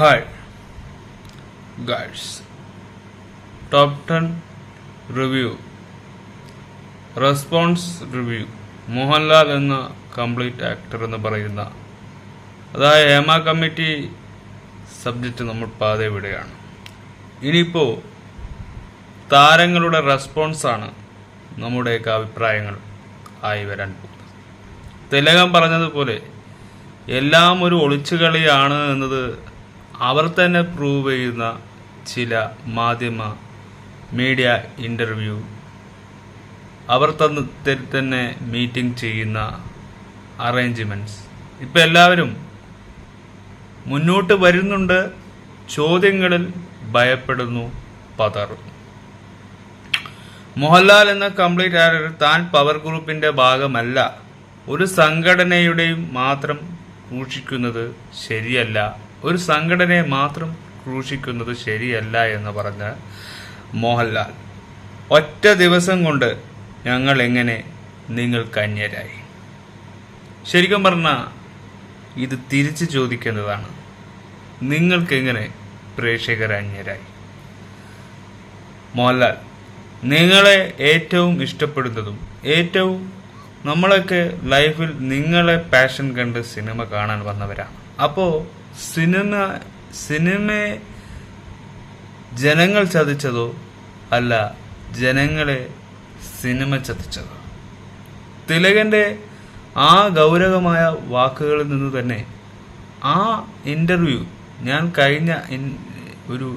Hi guys, top 10 review, response review. Mohanlal എന്ന complete actor എന്ന് പറയുന്ന, അതായത് ഹേമ കമ്മിറ്റി സബ്ജക്റ്റ് നമ്മൾ പാതെ വിടുകയാണ്. ഇനിയിപ്പോൾ താരങ്ങളുടെ റെസ്പോൺസാണ് നമ്മുടെയൊക്കെ അഭിപ്രായങ്ങൾ ആയി വരാൻ പോകുന്നത്. തിലകൻ പറഞ്ഞതുപോലെ എല്ലാം ഒരു ഒളിച്ചുകളിയാണ് എന്നത് അവർ തന്നെ പ്രൂവ് ചെയ്യുന്ന ചില മീഡിയ ഇൻ്റർവ്യൂ, അവർ തന്നെ മീറ്റിംഗ് ചെയ്യുന്ന അറേഞ്ച്മെൻറ്റ്സ്, ഇപ്പം എല്ലാവരും മുന്നോട്ട് വരുന്നുണ്ട്. ചോദ്യങ്ങളിൽ ഭയപ്പെടുന്നു, പതറുന്നു. മോഹൻലാൽ എന്ന കംപ്ലീറ്റ് ആക്ടർ താൻ പവർ ഗ്രൂപ്പിന്റെ ഭാഗമല്ല, ഒരു സംഘടനയുടെയും മാത്രം ക്രൂശിക്കുന്നത് ശരിയല്ല, ഒരു സംഘടനയെ മാത്രം ക്രൂശിക്കുന്നത് ശരിയല്ല എന്ന് പറഞ്ഞ മോഹൻലാൽ, ഒറ്റ ദിവസം കൊണ്ട് ഞങ്ങൾ എങ്ങനെ നിങ്ങൾക്ക് അന്യരായി? ശരിക്കും പറഞ്ഞാൽ ഇത് തിരിച്ചു ചോദിക്കേണ്ടതാണ്. നിങ്ങൾക്ക് എങ്ങനെ പ്രേക്ഷകർ അന്യരായി? മോഹൻലാൽ, നിങ്ങളെ ഏറ്റവും ഇഷ്ടപ്പെടുന്നതും ഏറ്റവും നമ്മളൊക്കെ ലൈഫിൽ നിങ്ങളെ പാഷൻ കണ്ട് സിനിമ കാണാൻ വന്നവരാണ്. അപ്പോൾ സിനിമയെ ജനങ്ങൾ ചതിച്ചതോ അല്ല ജനങ്ങളെ സിനിമ ചതിച്ചതോ? തിലകന്റെ ആ ഗൗരവമായ വാക്കുകളിൽ നിന്ന് തന്നെ ആ ഇന്റർവ്യൂ ഞാൻ കഴിഞ്ഞ ഒരു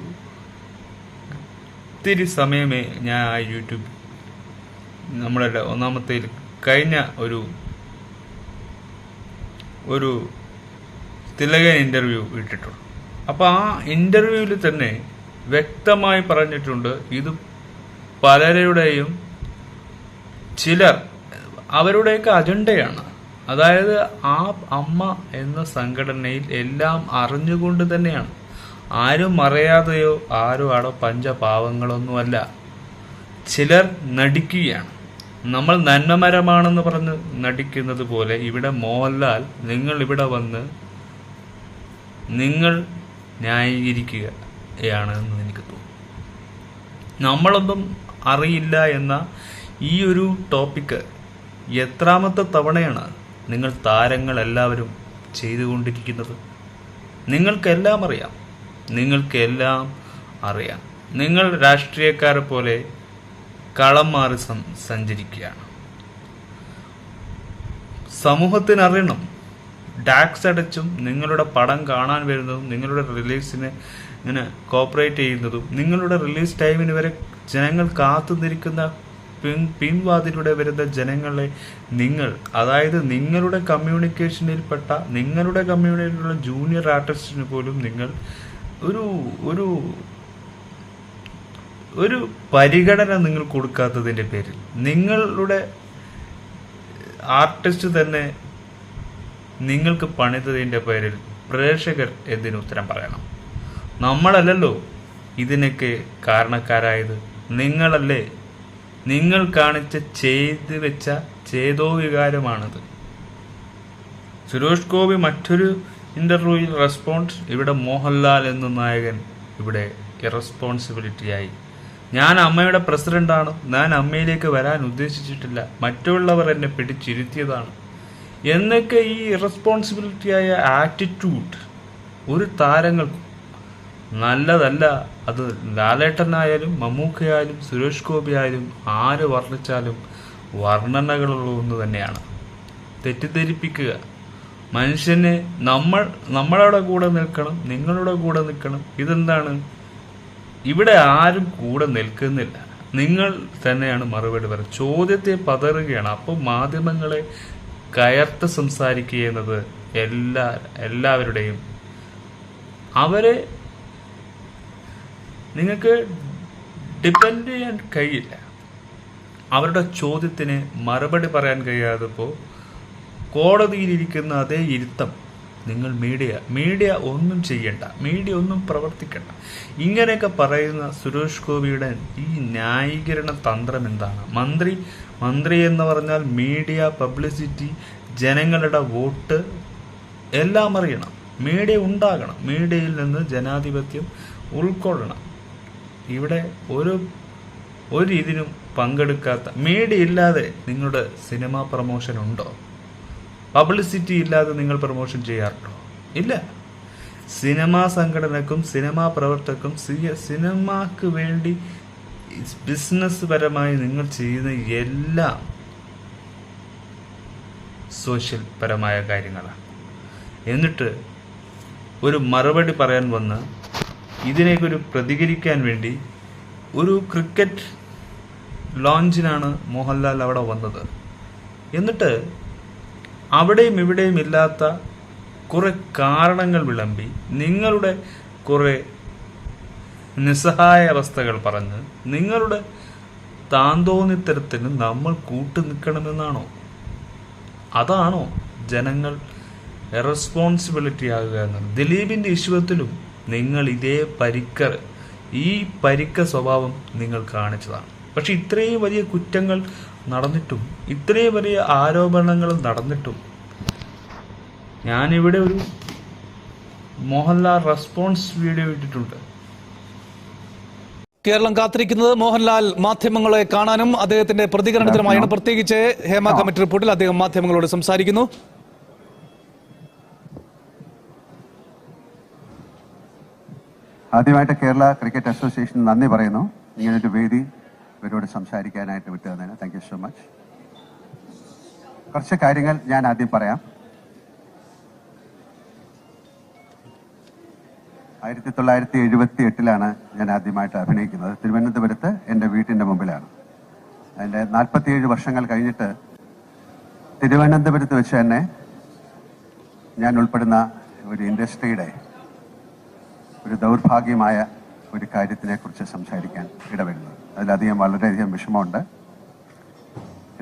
ഇത്തിരി സമയമേ ഞാൻ ആ യൂട്യൂബ് നമ്മളുടെ ഒന്നാമത്തെ കഴിഞ്ഞ ഒരു തിലകൻ ഇന്റർവ്യൂ ഇട്ടിട്ടുള്ളൂ. അപ്പോൾ ആ ഇന്റർവ്യൂവിൽ തന്നെ വ്യക്തമായി പറഞ്ഞിട്ടുണ്ട്, ഇത് പലരുടെയും ചിലർ അവരുടെയൊക്കെ അജണ്ടയാണ്. അതായത് ആ അമ്മ എന്ന സംഘടനയിൽ എല്ലാം അറിഞ്ഞുകൊണ്ട് തന്നെയാണ്, ആരും അറിയാതെയോ ആരും അവിടെ പഞ്ചപാവങ്ങളൊന്നുമല്ല. ചിലർ നടിക്കുകയാണ്. നമ്മൾ നന്മമരമാണെന്ന് പറഞ്ഞ് നടിക്കുന്നത് പോലെ ഇവിടെ മോഹൻലാൽ നിങ്ങൾ ഇവിടെ വന്ന് നിങ്ങൾ ന്യായീകരിക്കുകയാണെന്ന് എനിക്ക് തോന്നുന്നു. നമ്മളൊന്നും അറിയില്ല എന്ന ഈ ഒരു ടോപ്പിക്ക് എത്രാമത്തെ തവണയാണ് നിങ്ങൾ താരങ്ങൾ എല്ലാവരും ചെയ്തുകൊണ്ടിരിക്കുന്നത്? നിങ്ങൾക്കെല്ലാം അറിയാം. നിങ്ങൾ രാഷ്ട്രീയക്കാരെ പോലെ കളം മാറി സഞ്ചരിക്കുകയാണ്. സമൂഹത്തിനറിയണം, ടാക്സ് അടച്ചും നിങ്ങളുടെ പടം കാണാൻ വരുന്നതും നിങ്ങളുടെ റിലീസിന് ഇങ്ങനെ കോപ്പറേറ്റ് ചെയ്യുന്നതും നിങ്ങളുടെ റിലീസ് ടൈമിന് വരെ ജനങ്ങൾ കാത്തു നിൽക്കുന്ന പിൻവാതിലൂടെ വരുന്ന ജനങ്ങളെ നിങ്ങൾ, അതായത് നിങ്ങളുടെ കമ്മ്യൂണിക്കേഷനിൽപ്പെട്ട നിങ്ങളുടെ കമ്മ്യൂണിറ്റിയിലുള്ള ജൂനിയർ ആർട്ടിസ്റ്റിന് പോലും നിങ്ങൾ ഒരു പരിഗണന നിങ്ങൾ കൊടുക്കാത്തതിൻ്റെ പേരിൽ നിങ്ങളുടെ ആർട്ടിസ്റ്റ് തന്നെ നിങ്ങൾക്ക് പണിതതിൻ്റെ പേരിൽ പ്രേക്ഷകർ എന്തിനു ഉത്തരം പറയണം? നമ്മളല്ലല്ലോ ഇതിനൊക്കെ കാരണക്കാരായത്, നിങ്ങളല്ലേ. നിങ്ങൾ കാണിച്ച ചെയ്തു വെച്ച ചേതോ വികാരമാണത്. സുരേഷ് ഗോപി മറ്റൊരു ഇന്റർവ്യൂവിൽ റെസ്പോൺസ്, ഇവിടെ മോഹൻലാൽ എന്ന നായകൻ ഇവിടെ ഇറസ്പോൺസിബിലിറ്റിയായി, ഞാൻ അമ്മയുടെ പ്രസിഡന്റാണ്, ഞാൻ അമ്മയിലേക്ക് വരാൻ ഉദ്ദേശിച്ചിട്ടില്ല, മറ്റുള്ളവർ എന്നെ പിടിച്ചിരുത്തിയതാണ് എന്നൊക്കെ ഈ ഇറസ്പോൺസിബിലിറ്റിയായ ആറ്റിറ്റ്യൂഡ് ഒരു താരങ്ങൾക്കും നല്ലതല്ല. അത് ലാലേട്ടനായാലും മമ്മൂക്കയായാലും സുരേഷ് ഗോപി ആയാലും ആര് വർണ്ണിച്ചാലും വർണ്ണനകളുള്ള ഒന്ന് തന്നെയാണ്. തെറ്റിദ്ധരിപ്പിക്കുക മനുഷ്യനെ, നമ്മളുടെ കൂടെ നിൽക്കണം, നിങ്ങളുടെ കൂടെ നിൽക്കണം. ഇതെന്താണ്? ഇവിടെ ആരും കൂടെ നിൽക്കുന്നില്ല, നിങ്ങൾ തന്നെയാണ് മറുപടി പറയുന്നത്. ചോദ്യത്തെ പതറുകയാണ്. അപ്പോൾ മാധ്യമങ്ങളെ കയർത്ത് സംസാരിക്കുക എന്നത് എല്ലാവരുടെയും, അവരെ നിങ്ങൾക്ക് ഡിപ്പെൻഡ് ചെയ്യാൻ കഴിയില്ല. അവരുടെ ചോദ്യത്തിന് മറുപടി പറയാൻ കഴിയാതപ്പോൾ കോടതിയിലിരിക്കുന്ന അതേ ഇരുത്തം നിങ്ങൾ മീഡിയ ഒന്നും ചെയ്യണ്ട, മീഡിയ ഒന്നും പ്രവർത്തിക്കണ്ട. ഇങ്ങനെയൊക്കെ പറയുന്ന സുരേഷ് ഗോപിയുടെ ഈ ന്യായീകരണ തന്ത്രം എന്താണ്? മന്ത്രി എന്ന് പറഞ്ഞാൽ മീഡിയ, പബ്ലിസിറ്റി, ജനങ്ങളുടെ വോട്ട് എല്ലാം അറിയണം. മീഡിയ ഉണ്ടാകണം. മീഡിയയിൽ നിന്ന് ജനാധിപത്യം ഉൾക്കൊള്ളണം. ഇവിടെ ഒരു ഇതിനും പങ്കെടുക്കാത്ത, മീഡിയ ഇല്ലാതെ നിങ്ങളുടെ സിനിമ പ്രൊമോഷൻ ഉണ്ടോ? പബ്ലിസിറ്റി ഇല്ലാതെ നിങ്ങൾ പ്രൊമോഷൻ ചെയ്യാറുണ്ടോ? ഇല്ല. സിനിമാ സംഘടനക്കും സിനിമാ പ്രവർത്തകർക്കും സിനിമക്ക് വേണ്ടി ബിസിനസ് പരമായി നിങ്ങൾ ചെയ്യുന്ന എല്ലാം സോഷ്യൽ പരമായ കാര്യങ്ങളാണ്. എന്നിട്ട് ഒരു മറുപടി പറയാൻ വന്ന് ഇതിനേക്കൊരു പ്രതികരിക്കാൻ വേണ്ടി ഒരു ക്രിക്കറ്റ് ലോഞ്ചിനാണ് മോഹൻലാൽ അവിടെ വന്നത്. എന്നിട്ട് അവിടെയും ഇവിടെയും ഇല്ലാത്ത കുറെ കാരണങ്ങൾ വിളമ്പി നിങ്ങളുടെ കുറെ നിസ്സഹായ അവസ്ഥകൾ പറഞ്ഞ് നിങ്ങളുടെ താന്തോന്നിത്തരത്തിന് നമ്മൾ കൂട്ടു നിൽക്കണമെന്നാണോ? അതാണോ ജനങ്ങൾ റെസ്പോൺസിബിലിറ്റി ആകുക എന്നത്? ദിലീപിൻ്റെ വിഷയത്തിലും നിങ്ങൾ ഇതേ ഈ പരിക്ക സ്വഭാവം നിങ്ങൾ കാണിച്ചതാണ്. പക്ഷെ ഇത്രയും വലിയ കുറ്റങ്ങൾ നടന്നിട്ടും, ഇത്രയും വലിയ ആരോപണങ്ങൾ നടന്നിട്ടും, ഞാനിവിടെ ഒരു മോഹൻലാൽ റെസ്പോൺസ് വീഡിയോ ഇട്ടിട്ടുണ്ട്. കേരളം കാത്തിരിക്കുന്നത് മോഹൻലാൽ മാധ്യമങ്ങളെ കാണാനും അദ്ദേഹത്തിന്റെ പ്രതികരണത്തിനുമായാണ്. പ്രത്യേകിച്ച് ഹേമ കമ്മിറ്റി റിപ്പോർട്ടിൽ അദ്ദേഹം മാധ്യമങ്ങളോട് സംസാരിക്കുന്നു. ആദ്യമായിട്ട് കേരള ക്രിക്കറ്റ് അസോസിയേഷൻ നന്ദി പറയുന്നു, ഇങ്ങനൊരു വേദി ഇവരോട് സംസാരിക്കാനായിട്ട് വിട്ടുതന്നതിന്. Thank you so much. കുറച്ച് കാര്യങ്ങൾ ഞാൻ ആദ്യം പറയാം. 1978 ഞാൻ ആദ്യമായിട്ട് അഭിനയിക്കുന്നത്. തിരുവനന്തപുരത്ത് എൻ്റെ വീട്ടിൻ്റെ മുമ്പിലാണ്. അതിൻ്റെ 47 വർഷങ്ങൾ കഴിഞ്ഞിട്ട് തിരുവനന്തപുരത്ത് വെച്ച് തന്നെ ഞാൻ ഉൾപ്പെടുന്ന ഒരു ഇൻഡസ്ട്രിയുടെ ഒരു ദൗർഭാഗ്യമായ ഒരു കാര്യത്തിനെ കുറിച്ച് സംസാരിക്കാൻ ഇടവരുന്നത്. അതിലധികം വളരെയധികം വിഷമമുണ്ട്.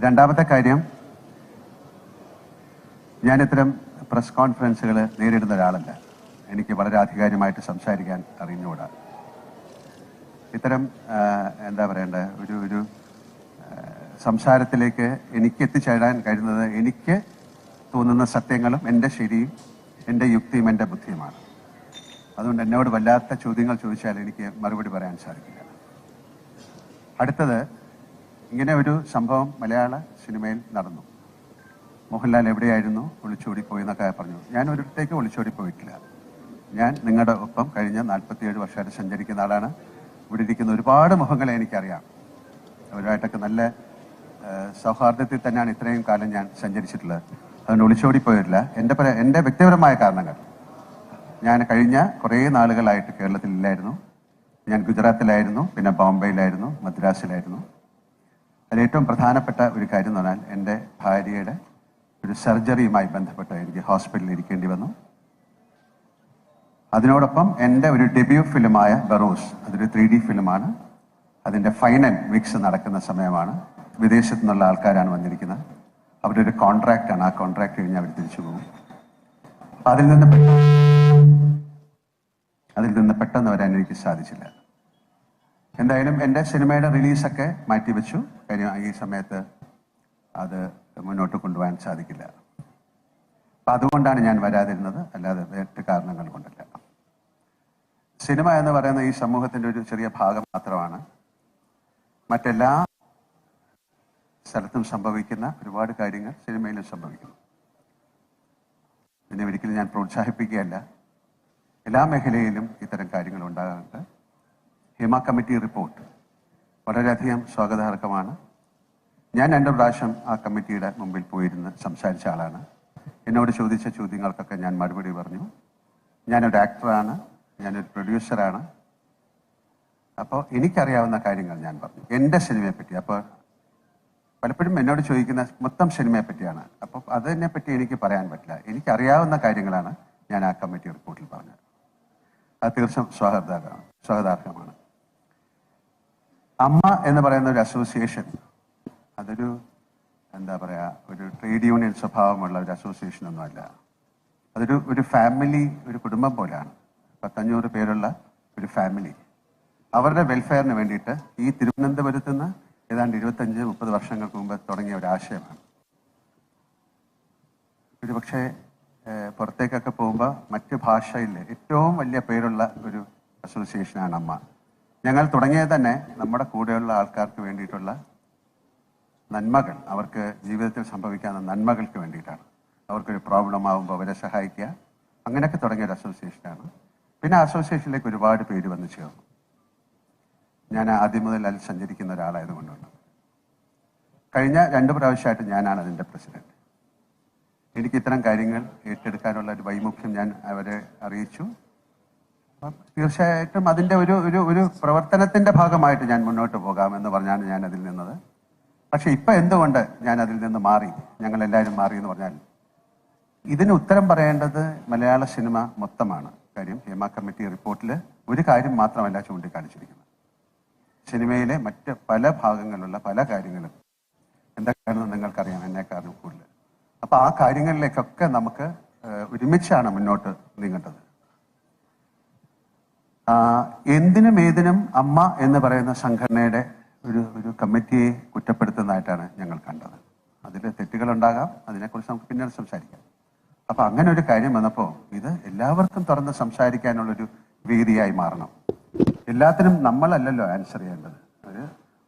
രണ്ടാമത്തെ കാര്യം, ഞാൻ ഇത്തരം പ്രസ് കോൺഫറൻസുകൾ നേരിടുന്ന ഒരാളല്ല. എനിക്ക് വളരെ ആധികാരികമായിട്ട് സംസാരിക്കാൻ അറിഞ്ഞുകൂടാ. ഇത്തരം എന്താ പറയണ്ട ഒരു സംസാരത്തിലേക്ക് എനിക്ക് എത്തിച്ചേരാൻ കഴിയുന്നത് എനിക്ക് തോന്നുന്ന സത്യങ്ങളും എൻ്റെ ശരിയും എൻ്റെ യുക്തിയും എൻ്റെ ബുദ്ധിയുമാണ്. അതുകൊണ്ട് എന്നോട് വല്ലാത്ത ചോദ്യങ്ങൾ ചോദിച്ചാൽ എനിക്ക് മറുപടി പറയാൻ സാധിക്കില്ല. അടുത്തത്, ഇങ്ങനെ ഒരു സംഭവം മലയാള സിനിമയിൽ നടന്നു. മോഹൻലാൽ എവിടെയായിരുന്നു? ഒളിച്ചോടിപ്പോയി എന്നൊക്കെ പറഞ്ഞു. ഞാൻ ഒരിടത്തേക്ക് ഒളിച്ചോടിപ്പോയിട്ടില്ല. ഞാൻ നിങ്ങളുടെ ഒപ്പം കഴിഞ്ഞ 47 വർഷമായിട്ട് സഞ്ചരിക്കുന്ന ആളാണ്. ഇവിടെ ഇരിക്കുന്ന ഒരുപാട് മുഖങ്ങളെ എനിക്കറിയാം. അവരുമായിട്ടൊക്കെ നല്ല സൗഹാർദ്ദത്തിൽ തന്നെയാണ് ഇത്രയും കാലം ഞാൻ സഞ്ചരിച്ചിട്ടുള്ളത്. അതുകൊണ്ട് ഒളിച്ചോടിപ്പോയിട്ടില്ല. എൻ്റെ വ്യക്തിപരമായ കാരണങ്ങൾ, ഞാൻ കഴിഞ്ഞ കുറേ നാളുകളായിട്ട് കേരളത്തിലില്ലായിരുന്നു. ഞാൻ ഗുജറാത്തിലായിരുന്നു, പിന്നെ ബോംബെയിലായിരുന്നു, മദ്രാസിലായിരുന്നു. അതിലേറ്റവും പ്രധാനപ്പെട്ട ഒരു കാര്യം എന്ന് പറഞ്ഞാൽ എൻ്റെ ഭാര്യയുടെ ഒരു സർജറിയുമായി ബന്ധപ്പെട്ട് എനിക്ക് ഹോസ്പിറ്റലിൽ ഇരിക്കേണ്ടി വന്നു. അതിനോടൊപ്പം എൻ്റെ ഒരു ഡെബ്യൂ ഫിലിമായ ബറോസ്, അതൊരു 3D ഫിലിമാണ്. അതിൻ്റെ ഫൈനൽ മിക്സ് നടക്കുന്ന സമയമാണ്. വിദേശത്തു നിന്നുള്ള ആൾക്കാരാണ് വന്നിരിക്കുന്നത്. അവരുടെ ഒരു കോൺട്രാക്റ്റാണ്. ആ കോൺട്രാക്ട് കഴിഞ്ഞ് അവർ തിരിച്ചു പോകും. അപ്പം അതിൽ നിന്ന് പെട്ടെന്ന് വരാൻ എനിക്ക് സാധിച്ചില്ല. എന്തായാലും എൻ്റെ സിനിമയുടെ റിലീസൊക്കെ മാറ്റിവെച്ചു. കാര്യം ഈ സമയത്ത് അത് മുന്നോട്ട് കൊണ്ടുപോകാൻ സാധിക്കില്ല. അപ്പം അതുകൊണ്ടാണ് ഞാൻ വരാതിരുന്നത്, അല്ലാതെ വേറെ കാരണങ്ങൾ കൊണ്ടല്ല. സിനിമ എന്ന് പറയുന്ന ഈ സമൂഹത്തിൻ്റെ ഒരു ചെറിയ ഭാഗം മാത്രമാണ്. മറ്റെല്ലാ സ്ഥലത്തും സംഭവിക്കുന്ന ഒരുപാട് കാര്യങ്ങൾ സിനിമയിലും സംഭവിക്കുന്നു. പിന്നെ ഒരിക്കലും ഞാൻ പ്രോത്സാഹിപ്പിക്കുകയല്ല. എല്ലാ മേഖലയിലും ഇത്തരം കാര്യങ്ങൾ ഉണ്ടാകാറുണ്ട്. ഹേമ കമ്മിറ്റി റിപ്പോർട്ട് വളരെയധികം സ്വാഗതാർഹമാണ്. ഞാൻ 2 പ്രാവശ്യം ആ കമ്മിറ്റിയുടെ മുമ്പിൽ പോയിരുന്ന് സംസാരിച്ച ആളാണ്. എന്നോട് ചോദിച്ച ചോദ്യങ്ങൾക്കൊക്കെ ഞാൻ മറുപടി പറഞ്ഞു. ഞാനൊരു ആക്ടറാണ്, ഞാനൊരു പ്രൊഡ്യൂസറാണ്. അപ്പോൾ എനിക്കറിയാവുന്ന കാര്യങ്ങൾ ഞാൻ പറഞ്ഞു, എൻ്റെ സിനിമയെപ്പറ്റി. അപ്പോൾ പലപ്പോഴും എന്നോട് ചോദിക്കുന്ന മൊത്തം സിനിമയെ പറ്റിയാണ്. അപ്പോൾ അതിനെപ്പറ്റി എനിക്ക് പറയാൻ പറ്റില്ല. എനിക്കറിയാവുന്ന കാര്യങ്ങളാണ് ഞാൻ ആ കമ്മിറ്റി റിപ്പോർട്ടിൽ പറഞ്ഞത്. അത് തീർച്ചയായും സ്വാഗതാർഹമാണ്. അമ്മ എന്ന് പറയുന്ന ഒരു അസോസിയേഷൻ, അതൊരു എന്താ പറയുക, ഒരു ട്രേഡ് യൂണിയൻ സ്വഭാവമുള്ള ഒരു അസോസിയേഷൻ ഒന്നുമല്ല. ഒരു ഫാമിലി, ഒരു കുടുംബം പോലെയാണ്. 500 പേരുള്ള ഒരു ഫാമിലി. അവരുടെ വെൽഫെയറിന് വേണ്ടിയിട്ട് ഈ തിരുവനന്തപുരത്ത് നിന്ന് ഏതാണ്ട് 25-30 വർഷങ്ങൾക്ക് മുമ്പ് തുടങ്ങിയ ഒരു ആശയമാണ്. ഒരുപക്ഷെ പുറത്തേക്കൊക്കെ പോകുമ്പോൾ മറ്റ് ഭാഷയിൽ ഏറ്റവും വലിയ പേരുള്ള ഒരു അസോസിയേഷനാണ് അമ്മ. ഞങ്ങൾ തുടങ്ങിയത് തന്നെ നമ്മുടെ കൂടെയുള്ള ആൾക്കാർക്ക് വേണ്ടിയിട്ടുള്ള നന്മകൾ, അവർക്ക് ജീവിതത്തിൽ സംഭവിക്കാവുന്ന നന്മകൾക്ക് വേണ്ടിയിട്ടാണ്. അവർക്കൊരു പ്രോബ്ലം ആകുമ്പോൾ അവരെ സഹായിക്കുക, അങ്ങനെയൊക്കെ തുടങ്ങിയ ഒരു അസോസിയേഷനാണ്. പിന്നെ അസോസിയേഷനിലേക്ക് ഒരുപാട് പേര് വന്നു ചേർന്നു. ഞാൻ ആദ്യം മുതൽ അതിൽ സഞ്ചരിക്കുന്ന ഒരാളായതുകൊണ്ടാണ്. കഴിഞ്ഞ 2 പ്രാവശ്യമായിട്ട് ഞാനാണ് അതിൻ്റെ പ്രസിഡന്റ്. എനിക്ക് ഇത്തരം കാര്യങ്ങൾ ഏറ്റെടുക്കാനുള്ള ഒരു വൈമുഖ്യം ഞാൻ അവരെ അറിയിച്ചു. തീർച്ചയായിട്ടും അതിൻ്റെ ഒരു പ്രവർത്തനത്തിന്റെ ഭാഗമായിട്ട് ഞാൻ മുന്നോട്ട് പോകാമെന്ന് പറഞ്ഞാണ് ഞാൻ അതിൽ നിന്നത്. പക്ഷെ ഇപ്പൊ എന്തുകൊണ്ട് ഞാൻ അതിൽ നിന്ന് മാറി, ഞങ്ങൾ എല്ലാവരും മാറി എന്ന് പറഞ്ഞാൽ, ഇതിന് ഉത്തരം പറയേണ്ടത് മലയാള സിനിമ മൊത്തമാണ്. കാര്യം ഹേമ കമ്മിറ്റി റിപ്പോർട്ടിൽ ഒരു കാര്യം മാത്രമല്ല ചൂണ്ടിക്കാണിച്ചിരിക്കുന്നത്. സിനിമയിലെ മറ്റ് പല ഭാഗങ്ങളിലുള്ള പല കാര്യങ്ങളും എന്തൊക്കെയാണെന്ന് നിങ്ങൾക്കറിയാം, എന്നെക്കാളും കൂടുതൽ. അപ്പൊ ആ കാര്യങ്ങളിലേക്കൊക്കെ നമുക്ക് ഒരുമിച്ചാണ് മുന്നോട്ട് നീങ്ങേണ്ടത്. എന്തിനും ഏതിനും അമ്മ എന്ന് പറയുന്ന സംഘടനയുടെ ഒരു കമ്മിറ്റിയെ കുറ്റപ്പെടുത്തുന്നതായിട്ടാണ് ഞങ്ങൾ കണ്ടത്. അതിൽ തെറ്റുകളുണ്ടാകാം, അതിനെക്കുറിച്ച് നമുക്ക് പിന്നീട് സംസാരിക്കാം. അപ്പൊ അങ്ങനെ ഒരു കാര്യം വന്നപ്പോൾ ഇത് എല്ലാവർക്കും തുറന്ന് സംസാരിക്കാനുള്ളൊരു വേദിയായി മാറണം. എല്ലാത്തിനും നമ്മളല്ലല്ലോ ആൻസർ ചെയ്യേണ്ടത്.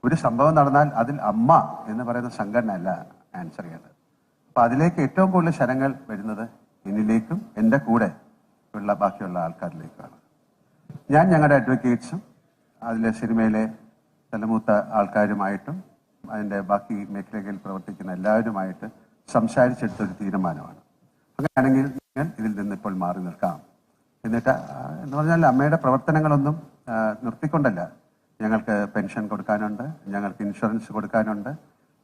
ഒരു സംഭവം നടന്നാൽ അതിൽ അമ്മ എന്ന് പറയുന്ന സംഘടന അല്ല ആൻസർ ചെയ്യേണ്ടത്. അപ്പൊ അതിലേക്ക് ഏറ്റവും കൂടുതൽ ശരങ്ങൾ വരുന്നത് എന്നിലേക്കും എൻ്റെ കൂടെ ഉള്ള ബാക്കിയുള്ള ആൾക്കാരിലേക്കാണ്. ഞാൻ ഞങ്ങളുടെ അഡ്വക്കേറ്റ്സും അതിലെ സിനിമയിലെ തലമൂത്ത ആൾക്കാരുമായിട്ടും അതിൻ്റെ ബാക്കി മേഖലകളിൽ പ്രവർത്തിക്കുന്ന എല്ലാവരുമായിട്ട് സംസാരിച്ചെടുത്തൊരു തീരുമാനമാണ്. അങ്ങനെയാണെങ്കിൽ ഞാൻ ഇതിൽ നിന്ന് ഇപ്പോൾ മാറി നിൽക്കാം. എന്നിട്ട് എന്ന് പറഞ്ഞാൽ അമ്മയുടെ പ്രവർത്തനങ്ങളൊന്നും നിർത്തിക്കൊണ്ടല്ല. ഞങ്ങൾക്ക് പെൻഷൻ കൊടുക്കാനുണ്ട്, ഞങ്ങൾക്ക് ഇൻഷുറൻസ് കൊടുക്കാനുണ്ട്,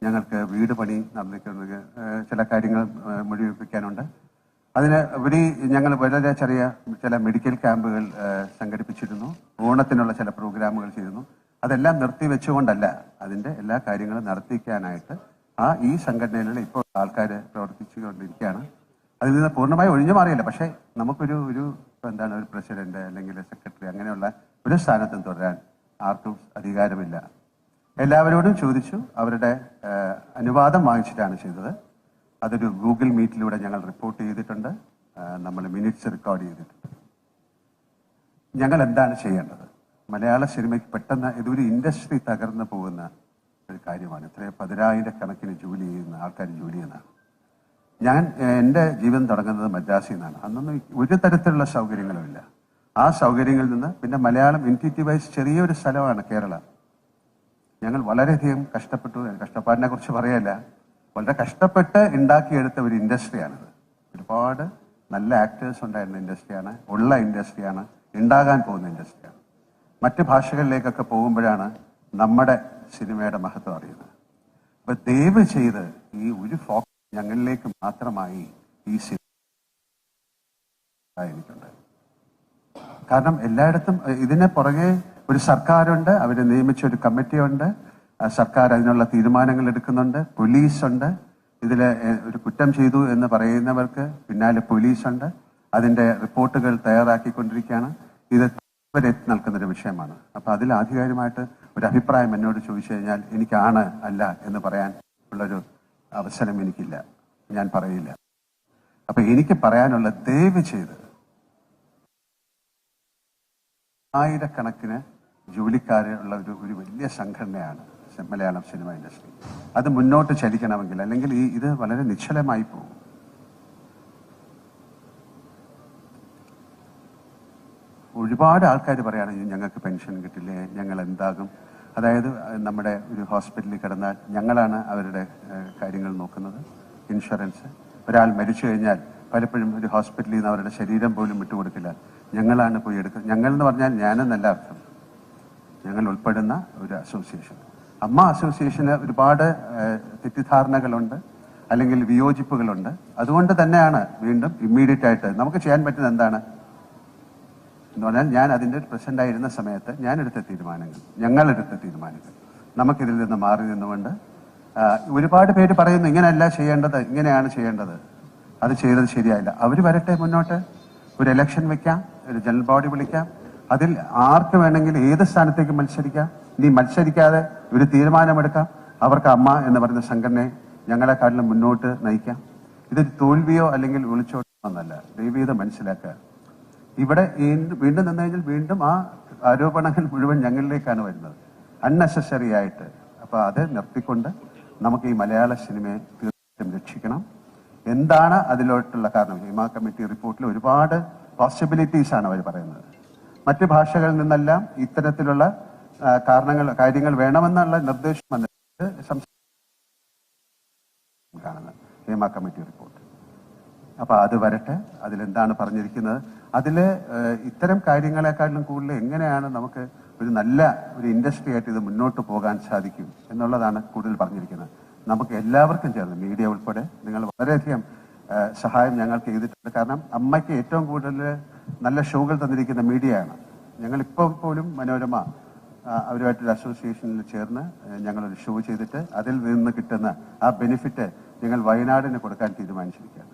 ഞങ്ങൾക്ക് വീട് പണി നടന്നിട്ടുണ്ട്, ചില കാര്യങ്ങൾ മുഴുവിപ്പിക്കാനുണ്ട്. അതിന് ഉപരി ഞങ്ങൾ വളരെ ചെറിയ ചില മെഡിക്കൽ ക്യാമ്പുകൾ സംഘടിപ്പിച്ചിരുന്നു, ഓണത്തിനുള്ള ചില പ്രോഗ്രാമുകൾ ചെയ്തിരുന്നു. അതെല്ലാം നിർത്തിവെച്ചുകൊണ്ടല്ല, അതിൻ്റെ എല്ലാ കാര്യങ്ങളും നടത്തിക്കാനായിട്ട് ഈ സംഘടനയിലുള്ള ഇപ്പോൾ ആൾക്കാർ പ്രവർത്തിച്ചുകൊണ്ടിരിക്കുകയാണ്. അതിൽ നിന്ന് പൂർണ്ണമായി ഒഴിഞ്ഞു മാറിയില്ല. പക്ഷേ നമുക്കൊരു ഒരു പ്രസിഡന്റ് അല്ലെങ്കിൽ സെക്രട്ടറി അങ്ങനെയുള്ള ഒരു സ്ഥാനത്തും തുടരാൻ ആർക്കും അധികാരമില്ല. എല്ലാവരോടും ചോദിച്ചു, അവരുടെ അനുവാദം വാങ്ങിച്ചിട്ടാണ് ചെയ്തത്. അതൊരു ഗൂഗിൾ മീറ്റിലൂടെ ഞങ്ങൾ റിപ്പോർട്ട് ചെയ്തിട്ടുണ്ട്, നമ്മൾ മിനിറ്റ്സ് റെക്കോർഡ് ചെയ്തിട്ടുണ്ട്. ഞങ്ങൾ എന്താണ് ചെയ്യേണ്ടത്? മലയാള സിനിമയ്ക്ക് പെട്ടെന്ന് ഇതൊരു ഇൻഡസ്ട്രി തകർന്നു പോകുന്ന ഒരു കാര്യമാണ്. ഇത്രയും 10,000 ജോലി ചെയ്യുന്ന ആൾക്കാർ ജോലി ചെയ്യുന്നതാണ്. എൻ്റെ ജീവിതം തുടങ്ങുന്നത് മദ്രാസിൽ നിന്നാണ്. അന്നൊന്നും ഒരു തരത്തിലുള്ള സൗകര്യങ്ങളുമില്ല. ആ സൗകര്യങ്ങളിൽ നിന്ന് പിന്നെ മലയാളം എൻറ്റിറ്റി വൈസ് ചെറിയൊരു സ്ഥലമാണ് കേരളം. ഞങ്ങൾ വളരെയധികം കഷ്ടപ്പെട്ടു. കഷ്ടപ്പാടിനെ കുറിച്ച് പറയല്ല, വളരെ കഷ്ടപ്പെട്ട് ഉണ്ടാക്കിയെടുത്ത ഒരു ഇൻഡസ്ട്രിയാണിത്. ഒരുപാട് നല്ല ആക്ടേഴ്സ് ഉണ്ടായിരുന്ന ഇൻഡസ്ട്രിയാണ്, ഉള്ള ഇൻഡസ്ട്രിയാണ്, ഉണ്ടാകാൻ പോകുന്ന ഇൻഡസ്ട്രിയാണ്. മറ്റ് ഭാഷകളിലേക്കൊക്കെ പോകുമ്പോഴാണ് നമ്മുടെ സിനിമയുടെ മഹത്വം അറിയുന്നത്. അപ്പൊ ദയവ് ചെയ്ത് ഈ ഒരു ഫോക്കസ് ഞങ്ങളിലേക്ക് മാത്രമായി ഈ സിനിമ എനിക്കുണ്ട്. കാരണം എല്ലായിടത്തും ഇതിന് പുറകെ ഒരു സർക്കാരുണ്ട്, അവർ നിയമിച്ച ഒരു കമ്മിറ്റിയുണ്ട്, സർക്കാർ അതിനുള്ള തീരുമാനങ്ങൾ എടുക്കുന്നുണ്ട്, പോലീസുണ്ട്. ഇതിൽ ഒരു കുറ്റം ചെയ്തു എന്ന് പറയുന്നവർക്ക് പിന്നാലെ പോലീസുണ്ട്, അതിൻ്റെ റിപ്പോർട്ടുകൾ തയ്യാറാക്കിക്കൊണ്ടിരിക്കുകയാണ്. ഇത് എത്തി നിൽക്കുന്നൊരു വിഷയമാണ്. അപ്പം അതിൽ ആധികാരികമായിട്ട് ഒരു അഭിപ്രായം എന്നോട് ചോദിച്ചു കഴിഞ്ഞാൽ എനിക്കാണ് അല്ല എന്ന് പറയാൻ ഉള്ളൊരു അവസരം എനിക്കില്ല, ഞാൻ പറയില്ല. അപ്പൊ എനിക്ക് പറയാനുള്ള ദയവ് ചെയ്ത് ആയിരക്കണക്കിന് ജോലിക്കാരുള്ള ഒരു വലിയ സംഘടനയാണ് മലയാളം സിനിമ ഇൻഡസ്ട്രി. അത് മുന്നോട്ട് ചലിക്കണമെങ്കിൽ, അല്ലെങ്കിൽ ഇത് വളരെ നിശ്ചലമായി പോകും. ഒരുപാട് ആൾക്കാർ പറയുകയാണെങ്കിൽ ഞങ്ങൾക്ക് പെൻഷൻ കിട്ടില്ലേ, ഞങ്ങൾ എന്താകും. അതായത് നമ്മുടെ ഒരു ഹോസ്പിറ്റലിൽ കിടന്നാൽ ഞങ്ങളാണ് അവരുടെ കാര്യങ്ങൾ നോക്കുന്നത്, ഇൻഷുറൻസ്. ഒരാൾ മരിച്ചു കഴിഞ്ഞാൽ പലപ്പോഴും ഒരു ഹോസ്പിറ്റലിൽ നിന്ന് അവരുടെ ശരീരം പോലും വിട്ടുകൊടുക്കില്ല, ഞങ്ങളാണ് പോയി എടുക്കുന്നത്. ഞങ്ങൾ എന്ന് പറഞ്ഞാൽ ഞാനെന്നല്ല അർത്ഥം, ഞങ്ങൾ ഉൾപ്പെടുന്ന ഒരു അസോസിയേഷൻ. അമ്മ അസോസിയേഷന് ഒരുപാട് തെറ്റിദ്ധാരണകളുണ്ട്, അല്ലെങ്കിൽ വിയോജിപ്പുകളുണ്ട്. അതുകൊണ്ട് തന്നെയാണ് വീണ്ടും ഇമ്മീഡിയറ്റ് ആയിട്ട് നമുക്ക് ചെയ്യാൻ പറ്റുന്നത് എന്താണ് എന്ന് പറഞ്ഞാൽ, ഞാൻ അതിൻ്റെ പ്രസിഡന്റ് ആയിരുന്ന സമയത്ത് ഞങ്ങളെടുത്ത തീരുമാനങ്ങൾ നമുക്കിതിൽ നിന്ന് മാറി നിന്നുകൊണ്ട്, ഒരുപാട് പേര് പറയുന്നു ഇങ്ങനെയല്ല ചെയ്യേണ്ടത്, ഇങ്ങനെയാണ് ചെയ്യേണ്ടത്, അത് ചെയ്തത് ശരിയായില്ല. അവർ വരട്ടെ മുന്നോട്ട്, ഒരു ഇലക്ഷൻ വെക്കാം, ഒരു ജനറൽ ബോഡി വിളിക്കാം, അതിൽ ആർക്ക് വേണമെങ്കിൽ ഏത് സ്ഥാനത്തേക്ക് മത്സരിക്കാം. ഇനി മത്സരിക്കാതെ ഒരു തീരുമാനമെടുക്കാം, അവർക്ക് അമ്മ എന്ന് പറയുന്ന സംഘടനയെ ഞങ്ങളെക്കാട്ടിലും മുന്നോട്ട് നയിക്കാം. ഇതൊരു തോൽവിയോ അല്ലെങ്കിൽ ഒളിച്ചോ ഒന്നല്ല. ദൈവീതം മനസ്സിലാക്കുക. ഇവിടെ വീണ്ടും നിന്ന് കഴിഞ്ഞാൽ വീണ്ടും ആ ആരോപണങ്ങൾ മുഴുവൻ ഞങ്ങളിലേക്കാണ് വരുന്നത്, അൺനെസസറി ആയിട്ട്. അപ്പോൾ അത് നിർത്തിക്കൊണ്ട് നമുക്ക് ഈ മലയാള സിനിമയെ തീർച്ചയായിട്ടും രക്ഷിക്കണം. എന്താണ് അതിലോട്ടുള്ള കാരണം? ഹേമ കമ്മിറ്റി റിപ്പോർട്ടിൽ ഒരുപാട് പോസിബിലിറ്റീസ് ആണ് അവർ പറയുന്നത്. മറ്റ് ഭാഷകളിൽ നിന്നെല്ലാം ഇത്തരത്തിലുള്ള കാര്യങ്ങൾ വേണമെന്നുള്ള നിർദ്ദേശം വന്നിട്ട് കാണുന്നത് ഹേമ കമ്മിറ്റി റിപ്പോർട്ട്. അപ്പൊ അത് വരട്ടെ, അതിലെന്താണ് പറഞ്ഞിരിക്കുന്നത്, അതില് ഇത്തരം കാര്യങ്ങളെക്കാട്ടിലും കൂടുതൽ എങ്ങനെയാണ് നമുക്ക് ഒരു നല്ല ഒരു ഇൻഡസ്ട്രി ആയിട്ട് ഇത് മുന്നോട്ട് പോകാൻ സാധിക്കും എന്നുള്ളതാണ് കൂടുതൽ പറഞ്ഞിരിക്കുന്നത്. നമുക്ക് എല്ലാവർക്കും ചേർന്ന്, മീഡിയ ഉൾപ്പെടെ, നിങ്ങൾ വളരെയധികം സഹായം ഞങ്ങൾക്ക് ചെയ്തിട്ടുണ്ട്. കാരണം അമ്മയ്ക്ക് ഏറ്റവും കൂടുതൽ നല്ല ഷോകൾ തന്നിരിക്കുന്ന മീഡിയയാണ്. ഞങ്ങളിപ്പോൾ പോലും മനോരമ അവരുമായിട്ടൊരു അസോസിയേഷനിൽ ചേർന്ന് ഞങ്ങളൊരു ഷോ ചെയ്തിട്ട് അതിൽ നിന്ന് കിട്ടുന്ന ആ ബെനിഫിറ്റ് ഞങ്ങൾ വയനാടിന് കൊടുക്കാൻ തീരുമാനിച്ചിരിക്കുകയാണ്.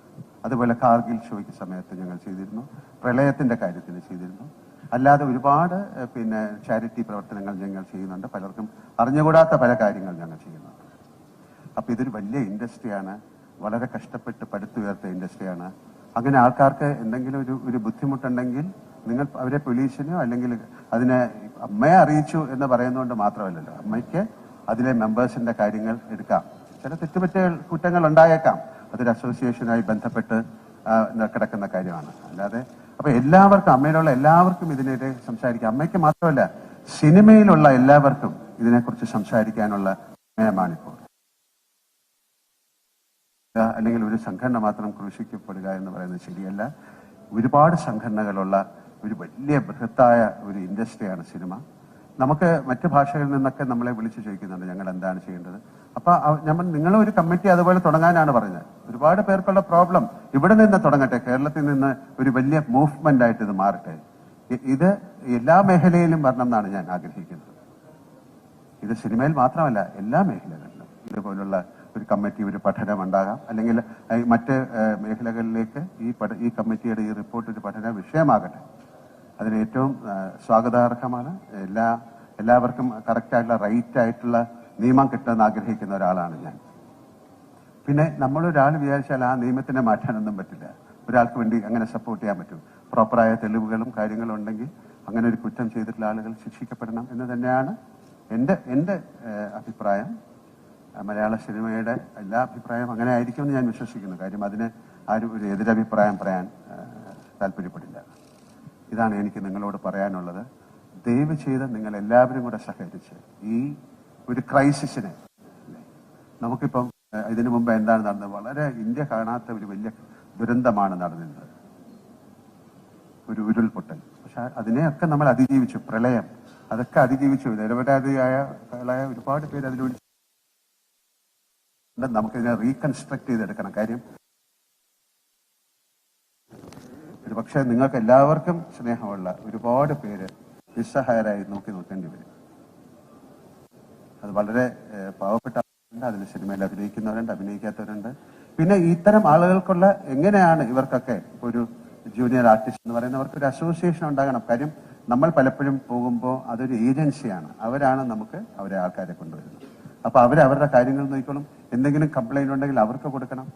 അതുപോലെ കാർഗിൽ ഷോയ്ക്ക് സമയത്ത് ഞങ്ങൾ ചെയ്തിരുന്നു, പ്രളയത്തിന്റെ കാര്യത്തിന് ചെയ്തിരുന്നു. അല്ലാതെ ഒരുപാട് ചാരിറ്റി പ്രവർത്തനങ്ങൾ ഞങ്ങൾ ചെയ്യുന്നുണ്ട്. പലർക്കും അറിഞ്ഞുകൂടാത്ത പല കാര്യങ്ങൾ ഞങ്ങൾ ചെയ്യുന്നുണ്ട്. അപ്പൊ ഇതൊരു വലിയ ഇൻഡസ്ട്രിയാണ്, വളരെ കഷ്ടപ്പെട്ട് പടുത്തുയർത്തിയ ഇൻഡസ്ട്രിയാണ്. അങ്ങനെ ആൾക്കാർക്ക് എന്തെങ്കിലും ഒരു ബുദ്ധിമുട്ടുണ്ടെങ്കിൽ നിങ്ങൾ അവരെ പോലീസിനോ അല്ലെങ്കിൽ അതിനെ അമ്മയെ അറിയിച്ചു എന്ന് പറയുന്നതുകൊണ്ട് മാത്രമല്ലല്ലോ, അമ്മയ്ക്ക് അതിലെ മെമ്പേഴ്സിന്റെ കാര്യങ്ങൾ എടുക്കാം. ചില കുറ്റങ്ങൾ ഉണ്ടായേക്കാം, അതൊരു അസോസിയേഷനുമായി ബന്ധപ്പെട്ട് കിടക്കുന്ന കാര്യമാണ്. അല്ലാതെ അപ്പൊ എല്ലാവർക്കും, അമ്മയിലുള്ള എല്ലാവർക്കും ഇതിനെതിരെ സംസാരിക്കാം. അമ്മയ്ക്ക് മാത്രമല്ല, സിനിമയിലുള്ള എല്ലാവർക്കും ഇതിനെക്കുറിച്ച് സംസാരിക്കാനുള്ള സമയമാണിപ്പോൾ. അല്ലെങ്കിൽ ഒരു സംഘടന മാത്രം ക്രൂശിക്കപ്പെടുക എന്ന് പറയുന്നത് ശരിയല്ല. ഒരുപാട് സംഘടനകളുള്ള ഒരു വലിയ ബൃഹത്തായ ഒരു ഇൻഡസ്ട്രിയാണ് സിനിമ. നമുക്ക് മറ്റു ഭാഷകളിൽ നിന്നൊക്കെ നമ്മളെ വിളിച്ചു ചോദിക്കുന്നുണ്ട് ഞങ്ങൾ എന്താണ് ചെയ്യേണ്ടത്. അപ്പൊ നിങ്ങൾ ഒരു കമ്മിറ്റി അതുപോലെ തുടങ്ങാനാണ് പറഞ്ഞത്. ഒരുപാട് പേർക്കുള്ള പ്രോബ്ലം ഇവിടെ നിന്ന് തുടങ്ങട്ടെ, കേരളത്തിൽ നിന്ന് ഒരു വലിയ മൂവ്മെന്റ് ആയിട്ട് ഇത് മാറട്ടെ. ഇത് എല്ലാ മേഖലയിലും വരണം എന്നാണ് ഞാൻ ആഗ്രഹിക്കുന്നത്. ഇത് സിനിമയിൽ മാത്രമല്ല, എല്ലാ മേഖലകളിലും ഇതുപോലുള്ള ഒരു കമ്മിറ്റി, ഒരു പഠനം ഉണ്ടാകാം. അല്ലെങ്കിൽ മറ്റ് മേഖലകളിലേക്ക് ഈ കമ്മിറ്റിയുടെ ഈ റിപ്പോർട്ട് ഒരു പഠന വിഷയമാകട്ടെ. അതിന് ഏറ്റവും സ്വാഗതാർഹമാണ്. എല്ലാവർക്കും കറക്റ്റായിട്ടുള്ള റൈറ്റ് ആയിട്ടുള്ള നിയമം കിട്ടുമെന്ന് ആഗ്രഹിക്കുന്ന ഒരാളാണ് ഞാൻ. പിന്നെ നമ്മളൊരാൾ വിചാരിച്ചാൽ ആ നിയമത്തിനെ മാറ്റാനൊന്നും പറ്റില്ല. ഒരാൾക്ക് വേണ്ടി അങ്ങനെ സപ്പോർട്ട് ചെയ്യാൻ പറ്റും. പ്രോപ്പറായ തെളിവുകളും കാര്യങ്ങളും ഉണ്ടെങ്കിൽ അങ്ങനെ ഒരു കുറ്റം ചെയ്തിട്ടുള്ള ആളുകൾ ശിക്ഷിക്കപ്പെടണം എന്ന് തന്നെയാണ് എൻ്റെ അഭിപ്രായം. മലയാള സിനിമയുടെ എല്ലാ അഭിപ്രായം അങ്ങനെ ആയിരിക്കുമെന്ന് ഞാൻ വിശ്വസിക്കുന്നു. കാര്യം അതിന് ആരും ഒരു എതിരഭിപ്രായം പറയാൻ താല്പര്യപ്പെടില്ല. ഇതാണ് എനിക്ക് നിങ്ങളോട് പറയാനുള്ളത്. ദയവ് ചെയ്ത് നിങ്ങൾ എല്ലാവരും കൂടെ സഹകരിച്ച് ഈ ഒരു ക്രൈസിസിനെ, നമുക്കിപ്പം ഇതിനു മുമ്പ് എന്താണ് നടന്നത്, വളരെ ഇന്ത്യ കാണാത്ത ഒരു വലിയ ദുരന്തമാണ് നടന്നത്, ഒരു ഉരുൾപൊട്ടൽ. പക്ഷെ അതിനെയൊക്കെ നമ്മൾ അതിജീവിച്ചു. പ്രളയം, അതൊക്കെ അതിജീവിച്ചു. നിരവധിയായ ഒരുപാട് പേര് അതിലൂടെ നമുക്കിതിനെ റീകൺസ്ട്രക്ട് ചെയ്തെടുക്കണം. കാര്യം ഒരു പക്ഷേ നിങ്ങൾക്ക് എല്ലാവർക്കും സ്നേഹമുള്ള ഒരുപാട് പേര് നിസ്സഹായരായി നോക്കേണ്ടി വരും. അത് വളരെ പാവപ്പെട്ട ആളുകളുണ്ട്, അതിൽ സിനിമയിൽ അഭിനയിക്കുന്നവരുണ്ട്, അഭിനയിക്കാത്തവരുണ്ട്. പിന്നെ ഇത്തരം ആളുകൾക്കുള്ള എങ്ങനെയാണ് ഇവർക്കൊക്കെ ഒരു ജൂനിയർ ആർട്ടിസ്റ്റ് എന്ന് പറയുന്നവർക്ക് ഒരു അസോസിയേഷൻ ഉണ്ടാകണം. കാര്യം നമ്മൾ പലപ്പോഴും പോകുമ്പോൾ അതൊരു ഏജൻസിയാണ്, അവരാണ് നമുക്ക് അവരെ ആൾക്കാരെ കൊണ്ടുവരുന്നത്. അപ്പൊ അവരുടെ കാര്യങ്ങൾ നോക്കിക്കോളും. എന്തെങ്കിലും കംപ്ലൈന്റ് ഉണ്ടെങ്കിൽ അവർക്ക് കൊടുക്കണം.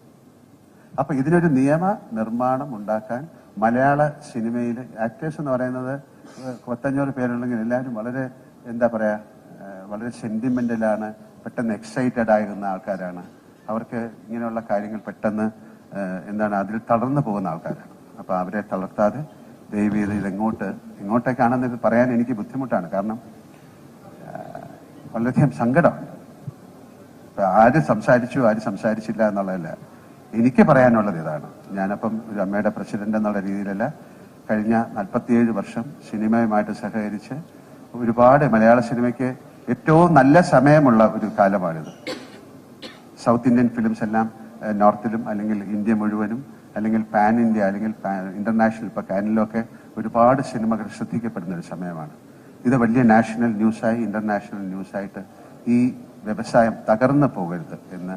അപ്പൊ ഇതിനൊരു നിയമ നിർമ്മാണം ഉണ്ടാക്കാൻ മലയാള സിനിമയിൽ ആക്ടേഴ്സ് എന്ന് പറയുന്നത് 500 പേരുണ്ടെങ്കിൽ എല്ലാവരും വളരെ എന്താ പറയാ, വളരെ സെന്റിമെന്റലാണ്, പെട്ടെന്ന് എക്സൈറ്റഡ് ആകുന്ന ആൾക്കാരാണ്. അവർക്ക് ഇങ്ങനെയുള്ള കാര്യങ്ങൾ പെട്ടെന്ന് അതിൽ തളർന്നു പോകുന്ന ആൾക്കാരാണ്. അപ്പൊ അവരെ തളർത്താതെ ദയവ് ചെയ്ത് എങ്ങോട്ടേക്കാണെന്ന് ഇത് പറയാൻ എനിക്ക് ബുദ്ധിമുട്ടാണ്. കാരണം വളരെയധികം സങ്കടമുണ്ട്. ആര് സംസാരിച്ചു ആര് സംസാരിച്ചില്ല എന്നുള്ളതല്ല, എനിക്ക് പറയാനുള്ളത് ഇതാണ്. ഞാനപ്പം ഒരു അമ്മയുടെ പ്രസിഡന്റ് എന്നുള്ള രീതിയിലല്ല, കഴിഞ്ഞ 47 വർഷം സിനിമയുമായിട്ട് സഹകരിച്ച് ഒരുപാട് മലയാള സിനിമയ്ക്ക് ഏറ്റവും നല്ല സമയമുള്ള ഒരു കാലമാണിത്. സൗത്ത് ഇന്ത്യൻ ഫിലിംസ് എല്ലാം നോർത്തിലും അല്ലെങ്കിൽ ഇന്ത്യ മുഴുവനും അല്ലെങ്കിൽ പാൻ ഇന്ത്യ അല്ലെങ്കിൽ ഇന്റർനാഷണൽ, ഇപ്പൊ കാനിലൊക്കെ ഒരുപാട് സിനിമകൾ ശ്രദ്ധിക്കപ്പെടുന്ന ഒരു സമയമാണ്. ഇത് വലിയ നാഷണൽ ന്യൂസായി ഇന്റർനാഷണൽ ന്യൂസായിട്ട് ഈ വ്യവസായം തകർന്നു പോകരുത് എന്ന്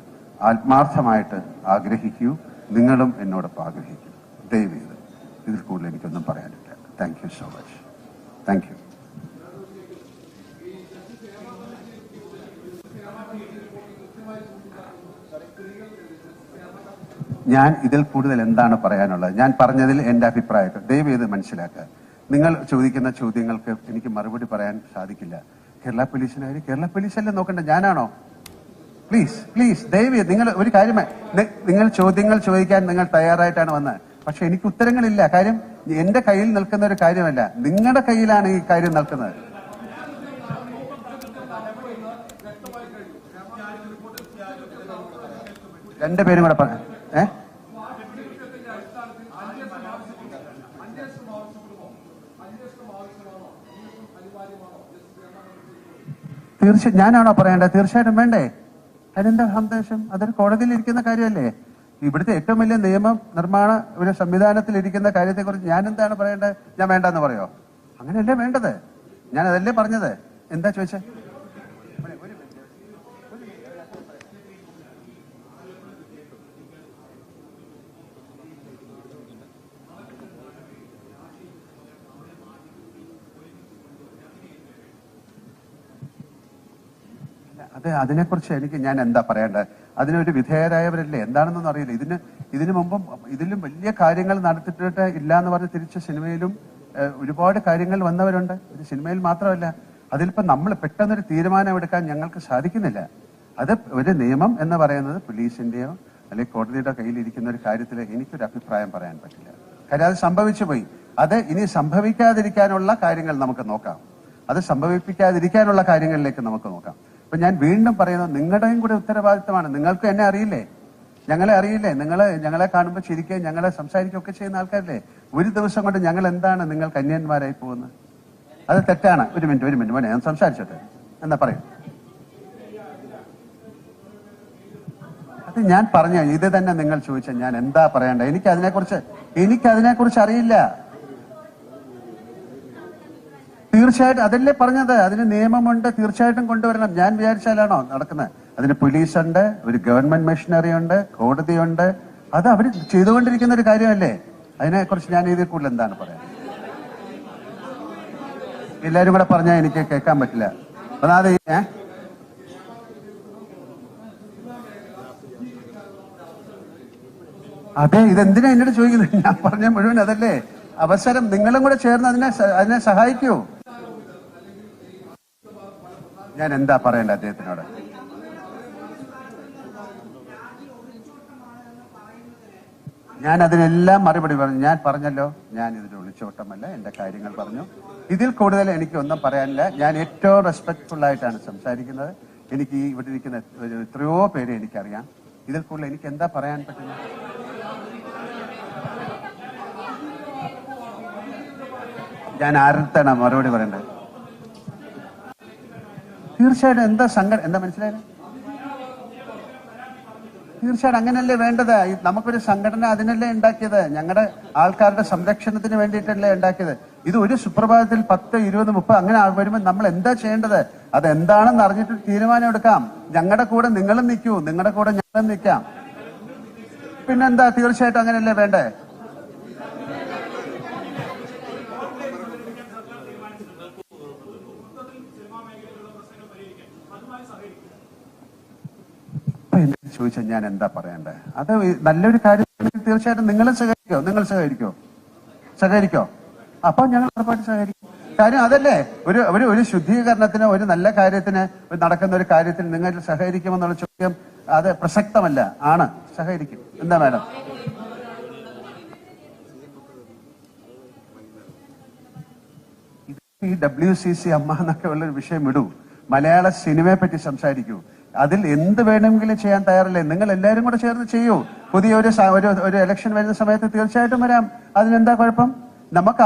ആത്മാർത്ഥമായിട്ട് ആഗ്രഹിക്കൂ. നിങ്ങളും എന്നോടൊപ്പം ആഗ്രഹിക്കൂ. ദയവ് ചെയ്ത് ഇതിൽ കൂടുതൽ എനിക്കൊന്നും പറയാനില്ല. Thank you so much. Thank you. ഞാൻ ഇതിൽ കൂടുതൽ എന്താണ് പറയാനുള്ളത്? ഞാൻ പറഞ്ഞതിൽ എൻ്റെ അഭിപ്രായം ദയവ് ചെയ്ത് മനസ്സിലാക്കുക. നിങ്ങൾ ചോദിക്കുന്ന ചോദ്യങ്ങൾക്ക് എനിക്ക് മറുപടി പറയാൻ സാധിക്കില്ല. കേരള പോലീസിനായാലും കേരള പോലീസല്ലേ നോക്കണ്ട, ഞാനാണോ? പ്ലീസ് പ്ലീസ് ദയവ് നിങ്ങൾ ഒരു കാര്യം, നിങ്ങൾ ചോദ്യങ്ങൾ ചോദിക്കാൻ നിങ്ങൾ തയ്യാറായിട്ടാണ് വന്നത്, പക്ഷെ എനിക്ക് ഉത്തരങ്ങളില്ല. കാര്യം എന്റെ കയ്യിൽ നിൽക്കുന്ന ഒരു കാര്യമല്ല, നിങ്ങളുടെ കയ്യിലാണ് ഈ കാര്യം നിൽക്കുന്നത്. രണ്ടുപേരും കൂടെ പറഞ്ഞു. തീർച്ചയായും ഞാനാണോ പറയേണ്ടത്? തീർച്ചയായിട്ടും വേണ്ടേ? അതിനെന്താ സന്ദേശം? അതൊരു കോടതിയിൽ ഇരിക്കുന്ന കാര്യമല്ലേ? ഇവിടുത്തെ ഏറ്റവും വലിയ നിയമ നിർമ്മാണ ഒരു സംവിധാനത്തിൽ ഇരിക്കുന്ന കാര്യത്തെക്കുറിച്ച് ഞാൻ എന്താണ് പറയേണ്ടത്? ഞാൻ വേണ്ടെന്ന് പറയോ? അങ്ങനെയല്ലേ വേണ്ടത്? ഞാൻ അതല്ലേ പറഞ്ഞത്. എന്താ ചോദിച്ചേ? അതിനെക്കുറിച്ച് ഞാൻ എന്താ പറയേണ്ടത്? അതിനൊരു വിധേയരായവരല്ലേ, എന്താണെന്നൊന്നും അറിയില്ല. ഇതിനു മുമ്പും ഇതിലും വലിയ കാര്യങ്ങൾ നടത്തിയിട്ട് ഇല്ല എന്ന് പറഞ്ഞ് തിരിച്ച് സിനിമയിലും ഒരുപാട് കാര്യങ്ങൾ വന്നവരുണ്ട്. ഇത് സിനിമയിൽ മാത്രമല്ല. അതിലിപ്പോ നമ്മൾ പെട്ടെന്നൊരു തീരുമാനം എടുക്കാൻ ഞങ്ങൾക്ക് സാധിക്കുന്നില്ല. അത് ഒരു നിയമം എന്ന് പറയുന്നത് പോലീസിന്റെയോ അല്ലെങ്കിൽ കോടതിയുടെ കയ്യിലിരിക്കുന്ന ഒരു കാര്യത്തിൽ എനിക്കൊരു അഭിപ്രായം പറയാൻ പറ്റില്ല. കാര്യം അത് സംഭവിച്ചു പോയി. അത് ഇനി സംഭവിക്കാതിരിക്കാനുള്ള കാര്യങ്ങൾ നമുക്ക് നോക്കാം. അത് സംഭവിപ്പിക്കാതിരിക്കാനുള്ള കാര്യങ്ങളിലേക്ക് നമുക്ക് നോക്കാം. അപ്പൊ ഞാൻ വീണ്ടും പറയുന്നത്, നിങ്ങളുടെയും കൂടെ ഉത്തരവാദിത്തമാണ്. നിങ്ങൾക്ക് എന്നെ അറിയില്ലേ, ഞങ്ങളെ അറിയില്ലേ? ഞങ്ങളെ കാണുമ്പോൾ ചിരിക്കുകയും ഞങ്ങളെ സംസാരിക്കുകയൊക്കെ ചെയ്യുന്ന ആൾക്കാരല്ലേ? ഒരു ദിവസം കൊണ്ട് ഞങ്ങൾ എന്താണ് നിങ്ങൾക്ക് അന്യന്മാരായി പോകുന്നത്? അത് തെറ്റാണ്. ഒരു മിനിറ്റ് മോനെ, ഞാൻ സംസാരിച്ചോട്ടെ. എന്താ പറയും? അത് ഞാൻ പറഞ്ഞു. ഇത് തന്നെ നിങ്ങൾ ചോദിച്ചാൽ ഞാൻ എന്താ പറയേണ്ടത്? എനിക്ക് അതിനെക്കുറിച്ച് അറിയില്ല. തീർച്ചയായിട്ടും അതല്ലേ പറഞ്ഞത്, അതിന് നിയമമുണ്ട്, തീർച്ചയായിട്ടും കൊണ്ടുവരണം. ഞാൻ വിചാരിച്ചാലാണോ നടക്കുന്നത്? അതിന് പോലീസുണ്ട്, ഒരു ഗവൺമെന്റ് മെഷീനറി ഉണ്ട്, കോടതിയുണ്ട്. അത് അവർ ചെയ്തുകൊണ്ടിരിക്കുന്ന ഒരു കാര്യമല്ലേ? അതിനെക്കുറിച്ച് ഞാൻ ഇതിൽ കൂടുതൽ എന്താണ് പറയാൻ? എല്ലാവരും കൂടെ പറഞ്ഞാൽ എനിക്ക് കേൾക്കാൻ പറ്റില്ല. അതായത് അതെ, ഇതെന്തിനാ എന്നോട് ചോദിക്കുന്നത്? ഞാൻ പറഞ്ഞ മുഴുവൻ അതല്ലേ അവസരം. നിങ്ങളും കൂടെ ചേർന്ന് അതിനെ സഹായിക്കൂ. ഞാൻ എന്താ പറയേണ്ടത് അദ്ദേഹത്തിനോട്? ഞാൻ അതിനെല്ലാം മറുപടി പറഞ്ഞു. ഞാൻ പറഞ്ഞല്ലോ, ഞാൻ ഇതിൽ ഒളിച്ചോട്ടമല്ല, എന്റെ കാര്യങ്ങൾ പറഞ്ഞു. ഇതിൽ കൂടുതൽ എനിക്ക് ഒന്നും പറയാനില്ല. ഞാൻ ഏറ്റവും റെസ്പെക്ട്ഫുൾ ആയിട്ടാണ് സംസാരിക്കുന്നത്. എനിക്ക് ഇവിടെ ഇരിക്കുന്ന എത്രയോ പേരെ എനിക്കറിയാം. ഇതിൽ കൂടുതൽ എനിക്ക് എന്താ പറയാൻ പറ്റുന്നത്? ഞാൻ ആരുടെ മറുപടി പറയണ്ടത്? തീർച്ചയായിട്ടും എന്താ മനസ്സിലായത്? തീർച്ചയായിട്ടും അങ്ങനല്ലേ വേണ്ടത്. നമുക്കൊരു സംഘടന അതിനല്ലേ ഉണ്ടാക്കിയത്, ഞങ്ങളുടെ ആൾക്കാരുടെ സംരക്ഷണത്തിന് വേണ്ടിയിട്ടല്ലേ ഉണ്ടാക്കിയത്. ഇത് ഒരു സുപ്രഭാതത്തിൽ 10, 20, 30 അങ്ങനെ വരുമ്പോൾ നമ്മൾ എന്താ ചെയ്യേണ്ടത്? അതെന്താണെന്ന് അറിഞ്ഞിട്ട് തീരുമാനം എടുക്കാം. ഞങ്ങളുടെ കൂടെ നിങ്ങളും നിൽക്കൂ, നിങ്ങളുടെ കൂടെ ഞങ്ങളും നിൽക്കാം. പിന്നെന്താ? തീർച്ചയായിട്ടും അങ്ങനെയല്ലേ വേണ്ടേ? ചോദിച്ചാൽ ഞാൻ എന്താ പറയണ്ടേ? അത് നല്ലൊരു കാര്യം. തീർച്ചയായിട്ടും നിങ്ങൾ സഹകരിക്കോ? അപ്പൊ ഞങ്ങൾ ഉറപ്പായിട്ട് സഹകരിക്കും. കാര്യം അതല്ലേ, ഒരു ശുദ്ധീകരണത്തിന്, ഒരു നല്ല കാര്യത്തിന്, നടക്കുന്ന ഒരു കാര്യത്തിൽ നിങ്ങൾ സഹകരിക്കുമെന്നുള്ള ചോദ്യം അത് പ്രസക്തമല്ല. ആണ്, സഹകരിക്കും. എന്താ മാഡം? ഈ WCC അമ്മ എന്നൊക്കെ ഉള്ളൊരു വിഷയം വിടൂ. മലയാള സിനിമയെ പറ്റി സംസാരിക്കൂ. അതിൽ എന്ത് വേണമെങ്കിലും ചെയ്യാൻ തയ്യാറല്ലേ? നിങ്ങൾ എല്ലാവരും കൂടെ ചേർന്ന് ചെയ്യൂ. പുതിയ ഒരു ഇലക്ഷൻ വരുന്ന സമയത്ത് തീർച്ചയായിട്ടും വരാം. അതിനെന്താ കുഴപ്പം? നമുക്ക്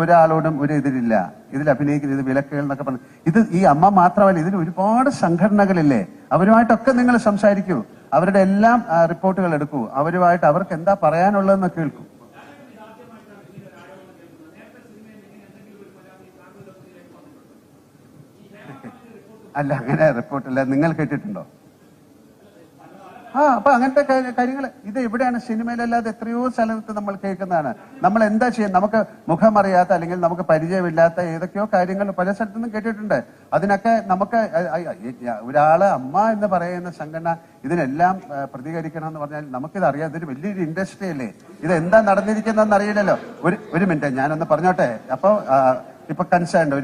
ഒരാളോടും ഒരു എതിരില്ല. ഇതിൽ അഭിനയിക്കുന്ന വിലക്കുകൾ എന്നൊക്കെ പറഞ്ഞു. ഈ അമ്മ മാത്രമല്ല, ഇതിൽ ഒരുപാട് സംഘടനകളില്ലേ? അവരുമായിട്ടൊക്കെ നിങ്ങൾ സംസാരിക്കൂ. അവരുടെ എല്ലാം റിപ്പോർട്ടുകൾ എടുക്കൂ. അവരുമായിട്ട് അവർക്ക് എന്താ പറയാനുള്ളതെന്ന് കേൾക്കൂ. അല്ല, അങ്ങനെ റിപ്പോർട്ടില്ല. നിങ്ങൾ കേട്ടിട്ടുണ്ടോ? അപ്പൊ അങ്ങനത്തെ കാര്യങ്ങൾ ഇത് എവിടെയാണ്? സിനിമയിലല്ലാതെ എത്രയോ സ്ഥലത്ത് നമ്മൾ കേൾക്കുന്നതാണ്. നമ്മൾ എന്താ ചെയ്യുന്നത്? നമുക്ക് മുഖമറിയാത്ത അല്ലെങ്കിൽ നമുക്ക് പരിചയമില്ലാത്ത ഏതൊക്കെയോ കാര്യങ്ങൾ പല സ്ഥലത്തുനിന്നും കേട്ടിട്ടുണ്ട്. അതിനൊക്കെ നമുക്ക് ഒരാള് അമ്മ എന്ന് പറയുന്ന സംഘടന ഇതിനെല്ലാം പ്രതികരിക്കണം എന്ന് പറഞ്ഞാൽ നമുക്കിത് അറിയാം. ഇതൊരു വലിയൊരു ഇൻഡസ്ട്രി അല്ലേ? ഇത് എന്താ നടന്നിരിക്കുന്നതെന്ന് അറിയില്ലല്ലോ. ഒരു മിനിറ്റ് ഞാനൊന്ന് പറഞ്ഞോട്ടെ. അപ്പൊ ഇപ്പൊ കൺസേൺഡ്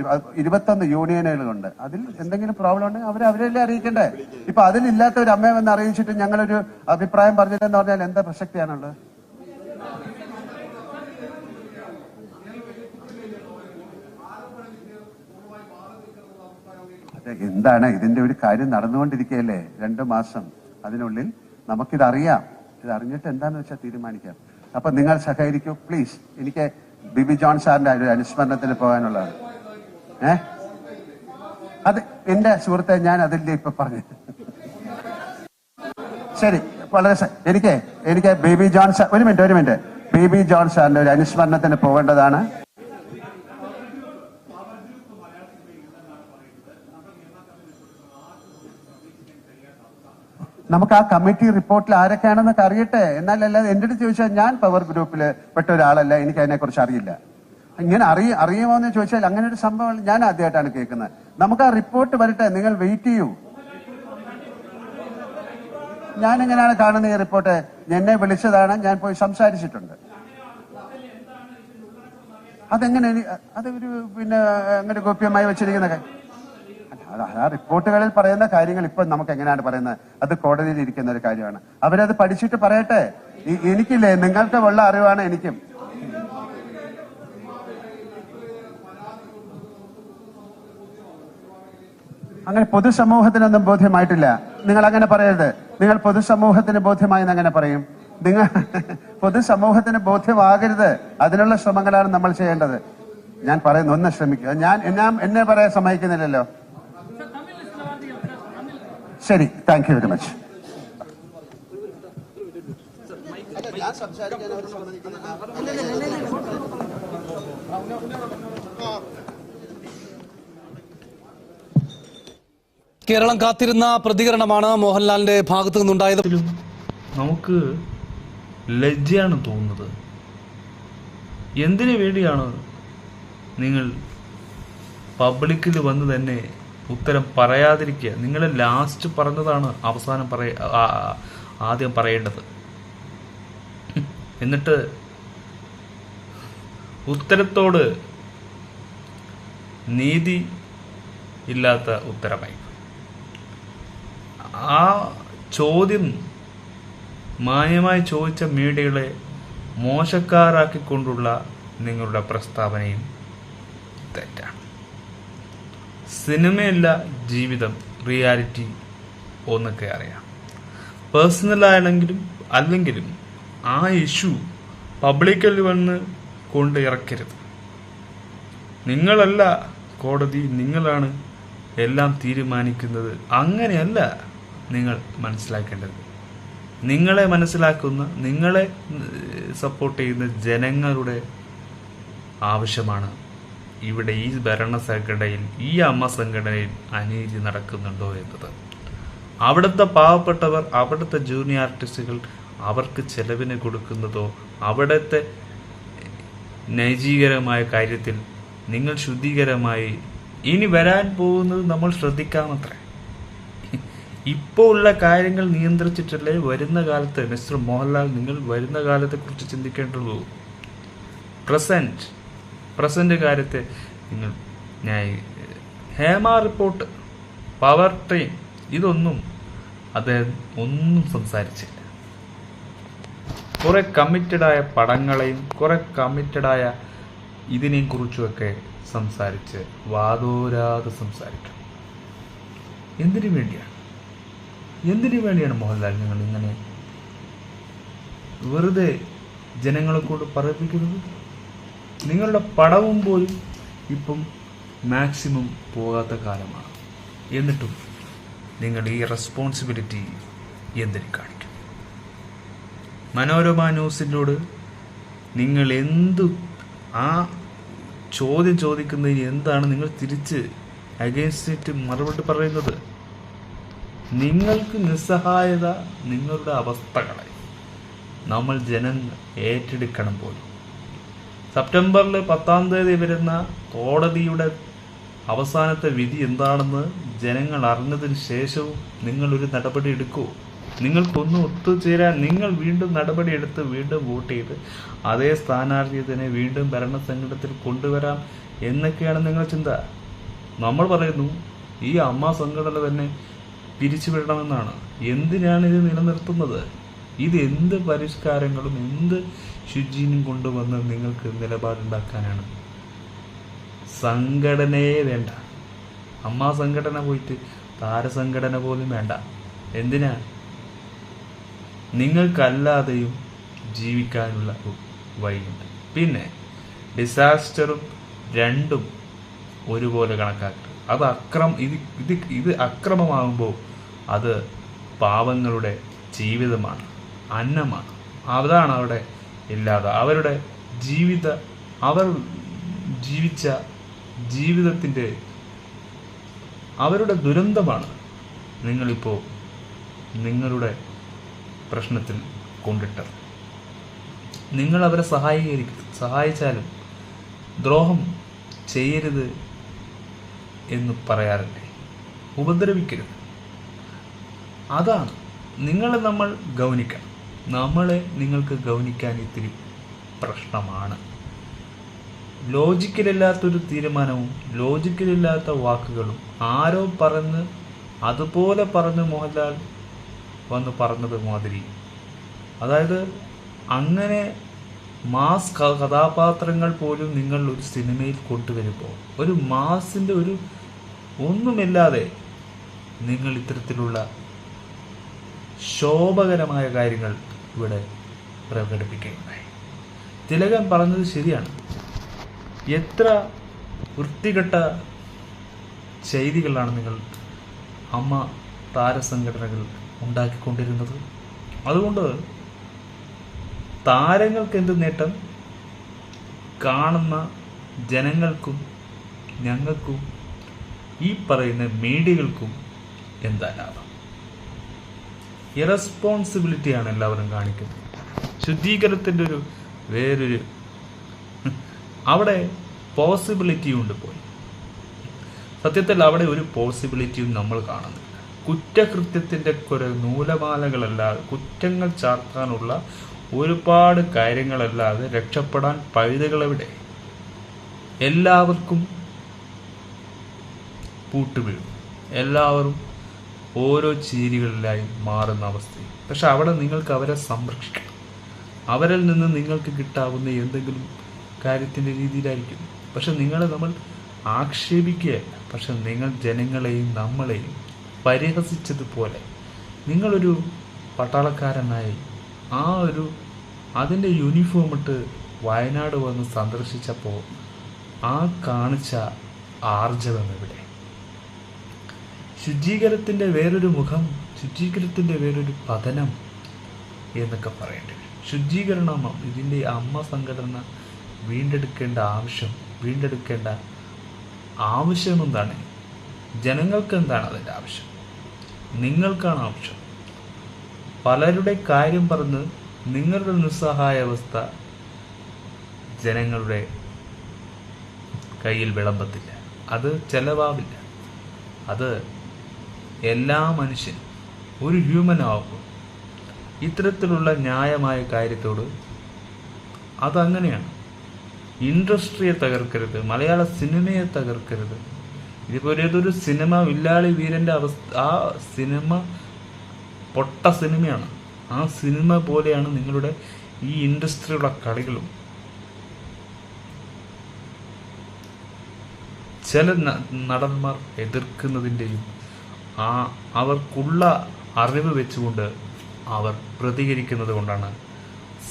21 യൂണിയനുകളുണ്ട്. അതിൽ എന്തെങ്കിലും പ്രോബ്ലം ഉണ്ടെങ്കിൽ അവരെല്ലാം അറിയിക്കണ്ടേ? ഇപ്പൊ അതിലില്ലാത്ത ഒരു അമ്മയെ വന്ന് അറിയിച്ചിട്ട് ഞങ്ങളൊരു അഭിപ്രായം പറഞ്ഞില്ലെന്ന് പറഞ്ഞാൽ എന്താ പ്രസക്തിയാണുള്ളത്? അതെ, എന്താണ് ഇതിന്റെ ഒരു കാര്യം നടന്നുകൊണ്ടിരിക്കുകയല്ലേ? 2 മാസം അതിനുള്ളിൽ നമുക്കിതറിയാം. ഇതറിഞ്ഞിട്ട് എന്താന്ന് വെച്ചാൽ തീരുമാനിക്കാം. അപ്പൊ നിങ്ങൾ സഹകരിക്കൂ പ്ലീസ്. എനിക്ക് ബിബി ജോൺ സാറിന്റെ ഒരു അനുസ്മരണത്തിന് പോകാനുള്ളതാണ്. അത് എന്റെ സുഹൃത്തെ, ഞാൻ അതിന്റെ ഇപ്പൊ പറഞ്ഞു. ശരി, വളരെ എനിക്ക് ബേബി ജോൺ സാർ ഒരു മിനിറ്റ് ബേബി ജോൺ സാറിന്റെ ഒരു അനുസ്മരണത്തിന് പോകേണ്ടതാണ്. നമുക്ക് ആ കമ്മിറ്റി റിപ്പോർട്ടിൽ ആരൊക്കെയാണെന്നൊക്കെ അറിയട്ടെ. എന്നാലല്ലാതെ എന്റെ അടുത്ത് ചോദിച്ചാൽ ഞാൻ പവർ ഗ്രൂപ്പിൽ പെട്ട ഒരാളല്ല, എനിക്ക് അതിനെ കുറിച്ച് അറിയില്ല. ഇങ്ങനെ അറിയുമോ എന്ന് ചോദിച്ചാൽ അങ്ങനെ ഒരു സംഭവം ഞാൻ ആദ്യമായിട്ടാണ് കേൾക്കുന്നത്. നമുക്ക് ആ റിപ്പോർട്ട് വരട്ടെ, നിങ്ങൾ വെയിറ്റ് ചെയ്യൂ. ഞാൻ എങ്ങനെയാണ് കാണുന്നത് ഈ റിപ്പോർട്ട്? എന്നെ വിളിച്ചതാണ്, ഞാൻ പോയി സംസാരിച്ചിട്ടുണ്ട്. അതെങ്ങനെ അതൊരു അങ്ങനെ ഗോപ്യമായി വെച്ചിരിക്കുന്ന കാര്യം? ആ റിപ്പോർട്ടുകളിൽ പറയുന്ന കാര്യങ്ങൾ ഇപ്പൊ നമുക്ക് എങ്ങനെയാണ് പറയുന്നത്? അത് കോടതിയിൽ ഇരിക്കുന്ന ഒരു കാര്യമാണ്. അവരത് പഠിച്ചിട്ട് പറയട്ടെ. എനിക്കില്ലേ, നിങ്ങൾക്ക് ഉള്ള അറിവാണ് എനിക്കും. അങ്ങനെ പൊതുസമൂഹത്തിനൊന്നും ബോധ്യമായിട്ടില്ല. നിങ്ങൾ അങ്ങനെ പറയരുത്. നിങ്ങൾ പൊതുസമൂഹത്തിന് ബോധ്യമായെന്ന് അങ്ങനെ പറയും? നിങ്ങൾ പൊതുസമൂഹത്തിന് ബോധ്യമാകരുത്. അതിനുള്ള ശ്രമങ്ങളാണ് നമ്മൾ ചെയ്യേണ്ടത്. ഞാൻ പറയുന്നു, ഒന്ന് ശ്രമിക്കുക. എന്നെ പറയാൻ സമ്മതിക്കുന്നില്ലല്ലോ. ശരി, thank you very much. Kerala കാത്തിരുന്ന പ്രതികരണമാണ് മോഹൻലാലിന്റെ ഭാഗത്തു നിന്നുണ്ടായത്. നമുക്ക് ലജ്ജയാണ് തോന്നുന്നത്. എന്തിനു വേണ്ടിയാണ് നിങ്ങൾ പബ്ലിക്കിൽ വന്ന് തന്നെ ഉത്തരം പറയാതിരിക്കുക? നിങ്ങൾ ലാസ്റ്റ് പറഞ്ഞതാണ് അവസാനം ആദ്യം പറയേണ്ടത്. എന്നിട്ട് ഉത്തരത്തോട് നീതി ഇല്ലാത്ത ഉത്തരമായി. ആ ചോദ്യം മാന്യമായി ചോദിച്ച മീഡിയകളെ മോശക്കാരാക്കിക്കൊണ്ടുള്ള നിങ്ങളുടെ പ്രസ്താവനയും തെറ്റാണ്. സിനിമയല്ല ജീവിതം, റിയാലിറ്റി ഒന്നൊക്കെ അറിയാം. പേഴ്സണലാണെങ്കിലും അല്ലെങ്കിലും ആ ഇഷ്യൂ പബ്ലിക്കിൽ വന്ന് കൊണ്ട് ഇറക്കരുത്. നിങ്ങളല്ല കോടതി, നിങ്ങളാണ് എല്ലാം തീരുമാനിക്കുന്നത്. അങ്ങനെയല്ല നിങ്ങൾ മനസ്സിലാക്കേണ്ടത്. നിങ്ങളെ മനസ്സിലാക്കുന്ന, നിങ്ങളെ സപ്പോർട്ട് ചെയ്യുന്ന ജനങ്ങളുടെ ആവശ്യമാണ് ഇവിടെ ഈ ഭരണ സംഘടനയിൽ, ഈ അമ്മ സംഘടനയിൽ അനീതി നടക്കുന്നുണ്ടോ എന്നത്. അവിടുത്തെ പാവപ്പെട്ടവർ, അവിടുത്തെ ജൂനിയർ ആർട്ടിസ്റ്റുകൾ അവർക്ക് ചെലവിന് കൊടുക്കുന്നതോ അവിടുത്തെ നൈതികരമായ കാര്യത്തിൽ നിങ്ങൾ ശുദ്ധീകരമായി ഇനി വരാൻ പോകുന്നത് നമ്മൾ ശ്രദ്ധിക്കാമത്രേ. ഇപ്പോൾ ഉള്ള കാര്യങ്ങൾ നിയന്ത്രിച്ചിട്ടല്ലേ വരുന്ന കാലത്ത് മിസ്റ്റർ മോഹൻലാൽ നിങ്ങൾ വരുന്ന കാലത്തെക്കുറിച്ച് ചിന്തിക്കേണ്ടുള്ളൂ. പ്രസന്റ് കാര്യത്തെ നിങ്ങൾ ഹേമ റിപ്പോർട്ട്, പവർ ട്രെയിൻ, ഇതൊന്നും അദ്ദേഹം ഒന്നും സംസാരിച്ചില്ല. കുറെ കമ്മിറ്റഡായ പടങ്ങളെയും കുറെ കമ്മിറ്റഡായ ഇതിനെയും കുറിച്ചുമൊക്കെ സംസാരിച്ച് വാദോരാതെ സംസാരിക്കും. എന്തിനു വേണ്ടിയാണ് മോഹൻലാൽ നിങ്ങൾ ഇങ്ങനെ വെറുതെ ജനങ്ങളെ കൊണ്ട് പറയിപ്പിക്കുന്നത്? നിങ്ങളുടെ പടവും പോലും ഇപ്പം മാക്സിമം പോകാത്ത കാലമാണ്. എന്നിട്ടും നിങ്ങൾ ഈ റെസ്പോൺസിബിലിറ്റി എന്തിനു കാണിക്കും? മനോരമ ന്യൂസിനോട് നിങ്ങൾ ആ ചോദ്യം ചോദിക്കുന്നതിന് എന്താണ് നിങ്ങൾ തിരിച്ച് അഗേൻസ്റ്റ് മറുപടി പറയുന്നത്? നിങ്ങൾക്ക് നിസ്സഹായത, നിങ്ങളുടെ അവസ്ഥകളെ നമ്മൾ ജനങ്ങൾ ഏറ്റെടുക്കണം പോലും. സെപ്റ്റംബറിൽ 10-ാം തീയതി വരുന്ന കോടതിയുടെ അവസാനത്തെ വിധി എന്താണെന്ന് ജനങ്ങൾ അറിഞ്ഞതിന് ശേഷവും നിങ്ങളൊരു നടപടി എടുക്കൂ. നിങ്ങൾക്കൊന്നും ഒത്തുചേരാൻ നിങ്ങൾ വീണ്ടും നടപടിയെടുത്ത് വീണ്ടും വോട്ട് ചെയ്ത് അതേ സ്ഥാനാർത്ഥിയെ തന്നെ വീണ്ടും ഭരണസംഘടനത്തിൽ കൊണ്ടുവരാം എന്നൊക്കെയാണ് നിങ്ങളുടെ ചിന്ത. നമ്മൾ പറയുന്നു ഈ അമ്മ സംഘടന തന്നെ പിരിച്ചുവിടണമെന്നാണ്. എന്തിനാണ് ഇത് നിലനിർത്തുന്നത്? ഇത് എന്ത് പരിഷ്കാരങ്ങളും എന്ത് ശുചിയും കൊണ്ടുവന്ന് നിങ്ങൾക്ക് നിലപാടുണ്ടാക്കാനാണ്? സംഘടനയെ വേണ്ട. അമ്മ സംഘടന പോയിട്ട് താരസംഘടന പോലും വേണ്ട. എന്തിനാ? നിങ്ങൾക്കല്ലാതെയും ജീവിക്കാനുള്ള വഴിയുണ്ട്. പിന്നെ ഡിസാസ്റ്ററും രണ്ടും ഒരുപോലെ കണക്കാക്കരുത്. അത് ഇത് അക്രമമാകുമ്പോൾ അത് പാവങ്ങളുടെ ജീവിതമാണ്, അന്നമാണ്. അതാണ് അവിടെ ഇല്ലാതെ അവർ ജീവിച്ച ജീവിതത്തിൻ്റെ അവരുടെ ദുരന്തമാണ് നിങ്ങളിപ്പോൾ നിങ്ങളുടെ പ്രശ്നത്തിൽ കൊണ്ടിട്ടത്. നിങ്ങൾ അവരെ സഹായിച്ചാലും ദ്രോഹം ചെയ്യരുത് എന്ന് പറയാറില്ലേ? ഉപദ്രവിക്കരുത്. അതാണ് നിങ്ങളെ നമ്മൾ ഗൗനിക്കണം. നമ്മളെ നിങ്ങൾക്ക് ഗൗനിക്കാൻ ഇത്തിരി പ്രശ്നമാണ്. ലോജിക്കലില്ലാത്തൊരു തീരുമാനവും ലോജിക്കലില്ലാത്ത വാക്കുകളും ആരോ അതുപോലെ പറഞ്ഞ് മോഹൻലാൽ വന്ന് പറഞ്ഞത് മാതിരി, അതായത് അങ്ങനെ മാസ് കഥാപാത്രങ്ങൾ പോലും നിങ്ങൾ ഒരു സിനിമയിൽ കൊണ്ടുവരുമ്പോൾ ഒരു മാസിൻ്റെ ഒരു ഒന്നുമില്ലാതെ നിങ്ങൾ ഇത്തരത്തിലുള്ള ശോഭകരമായ കാര്യങ്ങൾ ഇവിടെ പ്രകടിപ്പിക്കുകയുണ്ടായി. തിലകൻ പറഞ്ഞത് ശരിയാണ്. എത്ര വൃത്തികെട്ട ചെയ്തികളാണ് നിങ്ങൾ അമ്മ താരസംഘടനകൾ ഉണ്ടാക്കിക്കൊണ്ടിരുന്നത്. അതുകൊണ്ട് താരങ്ങൾക്ക് എന്ത് നേട്ടം? കാണുന്ന ജനങ്ങൾക്കും ഞങ്ങൾക്കും ഈ പറയുന്ന മീഡിയകൾക്കും എന്താ ലാഭം? ഇറസ്പോൺസിബിലിറ്റിയാണ് എല്ലാവരും കാണിക്കുന്നത്. ശുദ്ധീകരണത്തിൻ്റെ വേറൊരു അവിടെ പോസിബിലിറ്റിയും ഉണ്ട് പോയി. സത്യത്തിൽ അവിടെ ഒരു പോസിബിലിറ്റിയും നമ്മൾ കാണുന്നില്ല. കുറ്റകൃത്യത്തിൻ്റെ കുറെ നൂലമാലകളല്ലാതെ, കുറ്റങ്ങൾ ചാർത്താനുള്ള ഒരുപാട് കാര്യങ്ങളല്ലാതെ രക്ഷപ്പെടാൻ പഴുതുകളെവിടെ? എല്ലാവർക്കും പൂട്ടുവീഴും. എല്ലാവരും ഓരോ ചേരികളിലായി മാറുന്ന അവസ്ഥയും. പക്ഷെ അവിടെ നിങ്ങൾക്ക് അവരെ സംരക്ഷിക്കണം. അവരിൽ നിന്ന് നിങ്ങൾക്ക് കിട്ടാവുന്ന എന്തെങ്കിലും കാര്യത്തിൻ്റെ രീതിയിലായിരിക്കും. പക്ഷെ നിങ്ങളെ നമ്മൾ ആക്ഷേപിക്കുകയല്ല. പക്ഷെ നിങ്ങൾ ജനങ്ങളെയും നമ്മളെയും പരിഹസിച്ചതുപോലെ നിങ്ങളൊരു പട്ടാളക്കാരനായി അതിൻ്റെ യൂണിഫോം ഇട്ട് വയനാട് വന്ന് സന്ദർശിച്ചപ്പോൾ കാണിച്ച ആർജവം എവിടെ? ശുചീകരണത്തിൻ്റെ വേറൊരു മുഖം, ശുചീകരണത്തിൻ്റെ വേറൊരു പതനം എന്നൊക്കെ പറയേണ്ടി വരും. ശുചീകരണം ഇതിൻ്റെ അമ്മ സംഘടന വീണ്ടെടുക്കേണ്ട ആവശ്യം എന്താണ്? ജനങ്ങൾക്ക് എന്താണ് അതിൻ്റെ ആവശ്യം? നിങ്ങൾക്കാണ് ആവശ്യം. പലരുടെ കാര്യം പറഞ്ഞ് നിങ്ങളുടെ നിസ്സഹായാവസ്ഥ ജനങ്ങളുടെ കയ്യിൽ വിളമ്പത്തില്ല. അത് ചെലവാവില്ല. അത് എല്ലാ മനുഷ്യനും ഒരു ഹ്യൂമൻ ആവുമ്പോൾ ഇത്തരത്തിലുള്ള ന്യായമായ കാര്യത്തോട് അതങ്ങനെയാണ്. ഇൻഡസ്ട്രിയെ തകർക്കരുത്, മലയാള സിനിമയെ തകർക്കരുത്. ഇതിപ്പോൾ ഏതൊരു സിനിമ വില്ലാളി വീരൻ്റെ അവസ്ഥ, ആ സിനിമ പൊട്ട സിനിമയാണ്. ആ സിനിമ പോലെയാണ് നിങ്ങളുടെ ഈ ഇൻഡസ്ട്രിയുടെ കളികളും. ചില നടന്മാർ എതിർക്കുന്നതിൻ്റെയും അവർക്കുള്ള അറിവ് വെച്ചുകൊണ്ട് അവർ പ്രതികരിക്കുന്നത് കൊണ്ടാണ്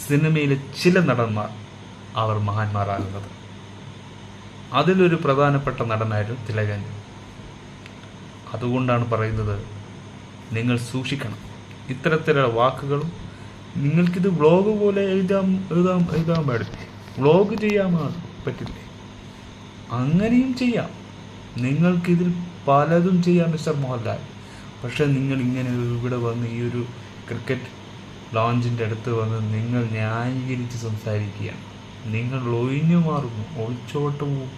സിനിമയിലെ ചില നടന്മാർ അവർ മഹാന്മാരാകുന്നത്. അതിലൊരു പ്രധാനപ്പെട്ട നടനായിരുന്നു തിലകൻ. അതുകൊണ്ടാണ് പറയുന്നത്, നിങ്ങൾ സൂക്ഷിക്കണം ഇത്തരത്തിലുള്ള വാക്കുകളും. നിങ്ങൾക്കിത് വ്ളോഗ് പോലെ എഴുതാൻ പാടില്ലേ? വ്ളോഗ് ചെയ്യാൻ പറ്റില്ലേ? അങ്ങനെയും ചെയ്യാം. നിങ്ങൾക്കിതിൽ പലതും ചെയ്യാം മിസ്റ്റർ മോഹൻലാൽ. പക്ഷെ നിങ്ങൾ ഇങ്ങനെ ഇവിടെ വന്ന് ഈ ഒരു ക്രിക്കറ്റ് ലോഞ്ചിൻ്റെ അടുത്ത് വന്ന് നിങ്ങൾ ന്യായീകരിച്ച് സംസാരിക്കുകയാണ്. നിങ്ങൾ ഒഴിഞ്ഞു മാറുന്നു, ഒളിച്ചോട്ടവും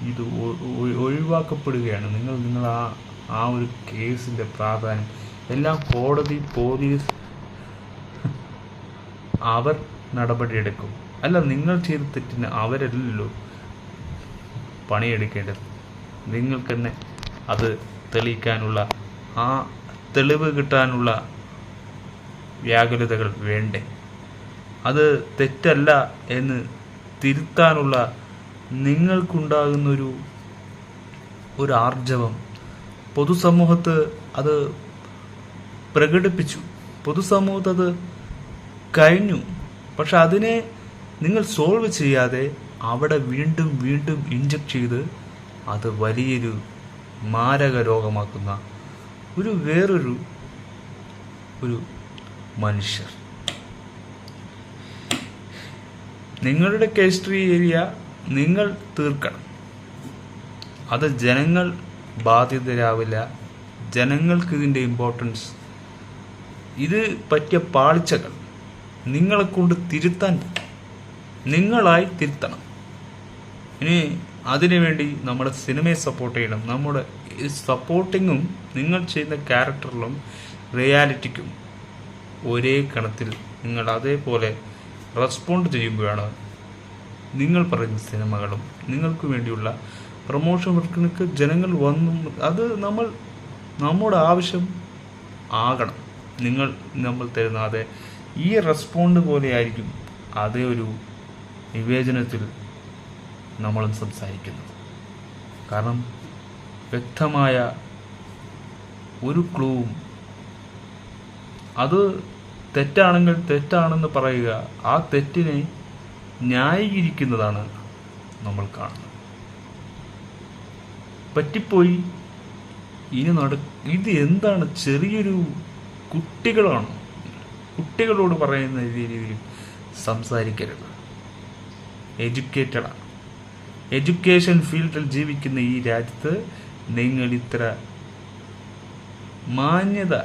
ഇത് ഒഴിവാക്കപ്പെടുകയാണ്. നിങ്ങൾ ആ ഒരു കേസിൻ്റെ പ്രാധാന്യം എല്ലാം കോടതി, പോലീസ് അവർ നടപടിയെടുക്കും. അല്ല, നിങ്ങൾ ചെയ്ത തെറ്റിന് അവരല്ലല്ലോ പണിയെടുക്കേണ്ടത്. നിങ്ങൾക്ക് തന്നെ അത് തെളിയിക്കാനുള്ള, ആ തെളിവ് കിട്ടാനുള്ള വ്യാകുലതകൾ വേണ്ടേ? അത് തെറ്റല്ല എന്ന് തിരുത്താനുള്ള നിങ്ങൾക്കുണ്ടാകുന്നൊരു ആർജവം പൊതുസമൂഹത്ത് അത് പ്രകടിപ്പിച്ചു. പൊതുസമൂഹത്ത് അത് കഴിഞ്ഞു. പക്ഷെ അതിനെ നിങ്ങൾ സോൾവ് ചെയ്യാതെ അവിടെ വീണ്ടും വീണ്ടും ഇഞ്ചക്ട് ചെയ്ത് അത് വലിയൊരു മാരക രോഗമാക്കുന്ന വേറൊരു മനുഷ്യർ. നിങ്ങളുടെ കേസ്ട്രി ഏരിയ നിങ്ങൾ തീർക്കണം. അത് ജനങ്ങൾ ബാധ്യതരാവില്ല. ജനങ്ങൾക്ക് ഇതിൻ്റെ ഇമ്പോർട്ടൻസ്, ഇത് പറ്റിയ പാളിച്ചകൾ നിങ്ങളെ കൊണ്ട് തിരുത്താൻ നിങ്ങളായി തിരുത്തണം. ഇനി അതിനുവേണ്ടി നമ്മുടെ സിനിമയെ സപ്പോർട്ട് ചെയ്യണം. നമ്മുടെ സപ്പോർട്ടിങ്ങും നിങ്ങൾ ചെയ്യുന്ന ക്യാരക്ടറിലും റിയാലിറ്റിക്കും ഒരേ കണത്തിൽ നിങ്ങൾ അതേപോലെ റെസ്പോണ്ട് ചെയ്യുമ്പോഴാണ് നിങ്ങൾ പറയുന്ന സിനിമകളും നിങ്ങൾക്ക് വേണ്ടിയുള്ള പ്രൊമോഷൻ വർക്കിനൊക്കെ ജനങ്ങൾ വന്നും അത് നമ്മുടെ ആവശ്യം ആകണം. നമ്മൾ തരുന്ന അതേ ഈ റെസ്പോണ്ട് പോലെ ആയിരിക്കും അതേ ഒരു വിവേചനത്തിൽ നമ്മളും സംസാരിക്കുന്നത്. കാരണം വ്യക്തമായ ഒരു ക്ലൂവും, അത് തെറ്റാണെങ്കിൽ തെറ്റാണെന്ന് പറയുക, ആ തെറ്റിനെ ന്യായീകരിക്കുന്നതാണ് നമ്മൾ കാണുന്നത്. പറ്റിപ്പോയി ഇനി ഇത് എന്താണ്, ചെറിയൊരു കുട്ടികളാണ്, കുട്ടികളോട് പറയുന്ന രീതിയിൽ സംസാരിക്കരുത്. എഡ്യൂക്കേറ്റഡാണ്. എഡ്യൂക്കേഷൻ ഫീൽഡിൽ ജീവിക്കുന്ന ഈ രാജ്യത്ത് നിങ്ങൾ ഇത്ര മാന്യത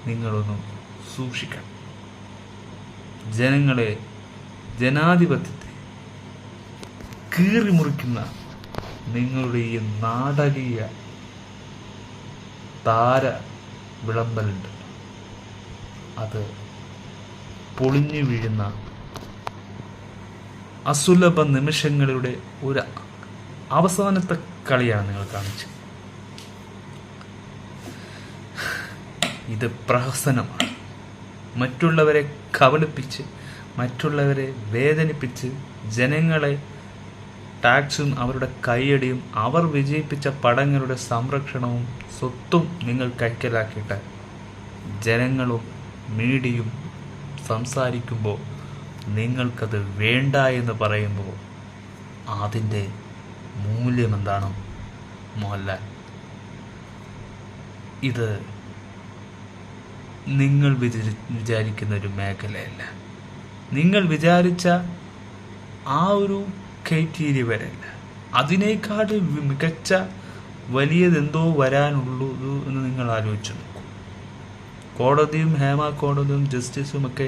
നിങ്ങളൊന്ന് സൂക്ഷിക്കണം. ജനങ്ങളെ, ജനാധിപത്യത്തെ കീറിമുറിക്കുന്ന നിങ്ങളുടെ ഈ നാടകീയ താര വിളമ്പലുണ്ട്, അത് പൊളിഞ്ഞു വീഴുന്ന അസുലഭ നിമിഷങ്ങളുടെ ഒരു അവസാനത്തെ കളിയാണ് നിങ്ങൾ കാണിച്ചത്. ഇത് പ്രഹസനമാണ്. മറ്റുള്ളവരെ കബളിപ്പിച്ച്, മറ്റുള്ളവരെ വേദനിപ്പിച്ച്, ജനങ്ങളെ ടാക്സും അവരുടെ കൈയടിയും അവർ വിജയിപ്പിച്ച പടങ്ങളുടെ സംരക്ഷണവും സ്വത്തും നിങ്ങൾ കൈക്കലാക്കിയിട്ട് ജനങ്ങളും മീഡിയയും സംസാരിക്കുമ്പോൾ നിങ്ങൾക്കത് വേണ്ട എന്ന് പറയുമ്പോൾ അതിൻ്റെ മൂല്യമെന്താണ് മോഹൻലാൽ? ഇത് നിങ്ങൾ വിചാരിക്കുന്ന ഒരു മേഖലയല്ല. നിങ്ങൾ വിചാരിച്ച ആ ഒരു ക്രൈറ്റീരിയ വരെയല്ല, അതിനേക്കാൾ മികച്ച വലിയതെന്തോ വരാനുള്ളൂ എന്ന് നിങ്ങൾ ആലോചിച്ചു നോക്കൂ. കോടതിയും ഹേമ കോടതിയും ജസ്റ്റിസും ഒക്കെ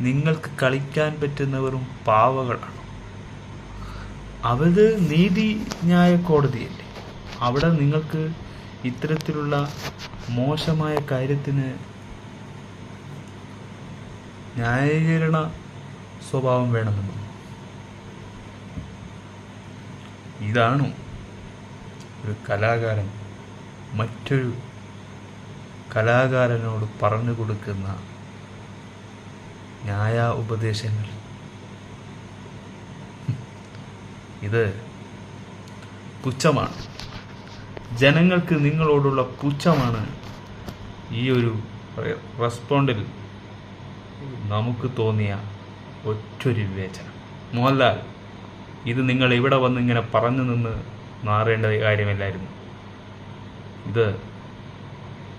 നിങ്ങൾക്ക് കളിക്കാൻ പറ്റുന്നവരും പാവകളാണ്. അവര് നീതിന്യായ കോടതിയല്ലേ. അവിടെ നിങ്ങൾക്ക് ഇത്തരത്തിലുള്ള മോശമായ കാര്യത്തിന് ന്യായീകരണ സ്വഭാവം വേണമെന്നും ഇതാണോ ഒരു കലാകാരൻ മറ്റൊരു കലാകാരനോട് പറഞ്ഞു കൊടുക്കുന്ന ന്യായ ഉപദേശങ്ങൾ? ഇത് പുച്ഛമാണ്. ജനങ്ങൾക്ക് നിങ്ങളോടുള്ള പുച്ഛമാണ് ഈ ഒരു റെസ്പോണ്ടിൽ നമുക്ക് തോന്നിയ ഒറ്റൊരു വിവേചനം. മോഹൻലാൽ, ഇത് നിങ്ങൾ ഇവിടെ വന്ന് ഇങ്ങനെ പറഞ്ഞു നിന്ന് മാറേണ്ട കാര്യമില്ലായിരുന്നു. ഇത്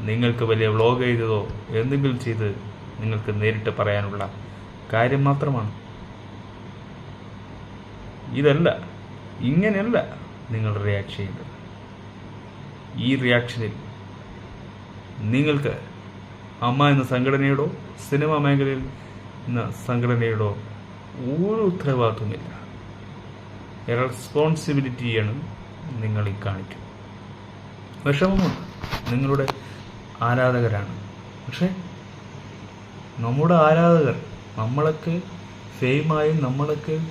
നിങ്ങൾക്ക് വലിയ വ്ളോഗ് ചെയ്തതോ എന്തെങ്കിലും ചെയ്ത് നിങ്ങൾക്ക് നേരിട്ട് പറയാനുള്ള കാര്യം മാത്രമാണ്. ഇതല്ല, ഇങ്ങനെയല്ല നിങ്ങൾ റിയാക്ട് ചെയ്യേണ്ടത്. ഈ റിയാക്ഷനിൽ നിങ്ങൾക്ക് അമ്മ എന്ന സംഘടനയോടോ സിനിമാ മേഖലയിൽ എന്ന സംഘടനയോടോ ഒരു ഉത്തരവാദിത്വമില്ല. റെസ്പോൺസിബിലിറ്റിയാണ് നിങ്ങൾ ഈ കാണിക്കുന്നത്. വിഷമമുണ്ട്, നിങ്ങളുടെ ആരാധകരാണ്. പക്ഷെ നമ്മുടെ ആരാധകർ നമ്മളൊക്കെ ഫെയിമായി നമ്മളൊക്കെ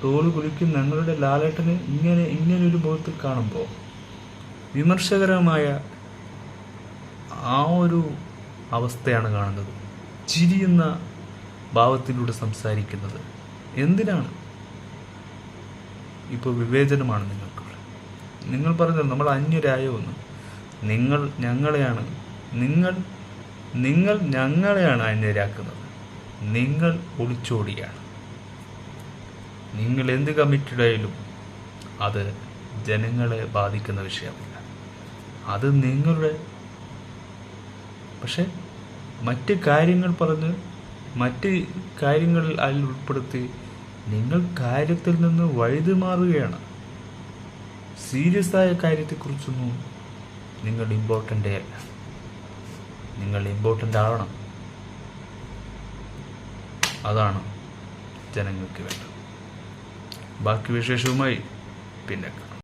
തോല് കുലിക്കും ഞങ്ങളുടെ ലാലേട്ടന് ഇങ്ങനൊരു മുഖത്ത് കാണുമ്പോൾ വിമർശകരമായ ആ ഒരു അവസ്ഥയാണ് കാണുന്നത്. ചിരിയുന്ന ഭാവത്തിലൂടെ സംസാരിക്കുന്നത് എന്തിനാണ്? ഇപ്പോൾ വിവേചനമാണ് നിങ്ങൾക്കുള്ള. നിങ്ങൾ പറഞ്ഞത് നമ്മൾ അന്യരായോ എന്ന്. നിങ്ങൾ ഞങ്ങളെയാണ് അന്യരാക്കുന്നത്. നിങ്ങൾ ഒളിച്ചോടിയാണ്. നിങ്ങൾ എന്ത് കമ്മിറ്റഡ് ആയാലും അത് ജനങ്ങളെ ബാധിക്കുന്ന വിഷയമല്ല. അത് നിങ്ങളുടെ പക്ഷെ മറ്റ് കാര്യങ്ങൾ പറഞ്ഞ് മറ്റ് കാര്യങ്ങളിൽ അതിൽ ഉൾപ്പെടുത്തി നിങ്ങൾ കാര്യത്തിൽ നിന്ന് വഴുതി മാറുകയാണ്. സീരിയസ് ആയ കാര്യത്തെക്കുറിച്ചൊന്നും നിങ്ങൾ ഇമ്പോർട്ടൻ്റേ അല്ല. നിങ്ങൾ ഇമ്പോർട്ടൻ്റ് ആവണം. അതാണ് ജനങ്ങൾക്ക് വേണ്ടത്. ബാക്കി വിശേഷവുമായി പിന്നെ കാണാം.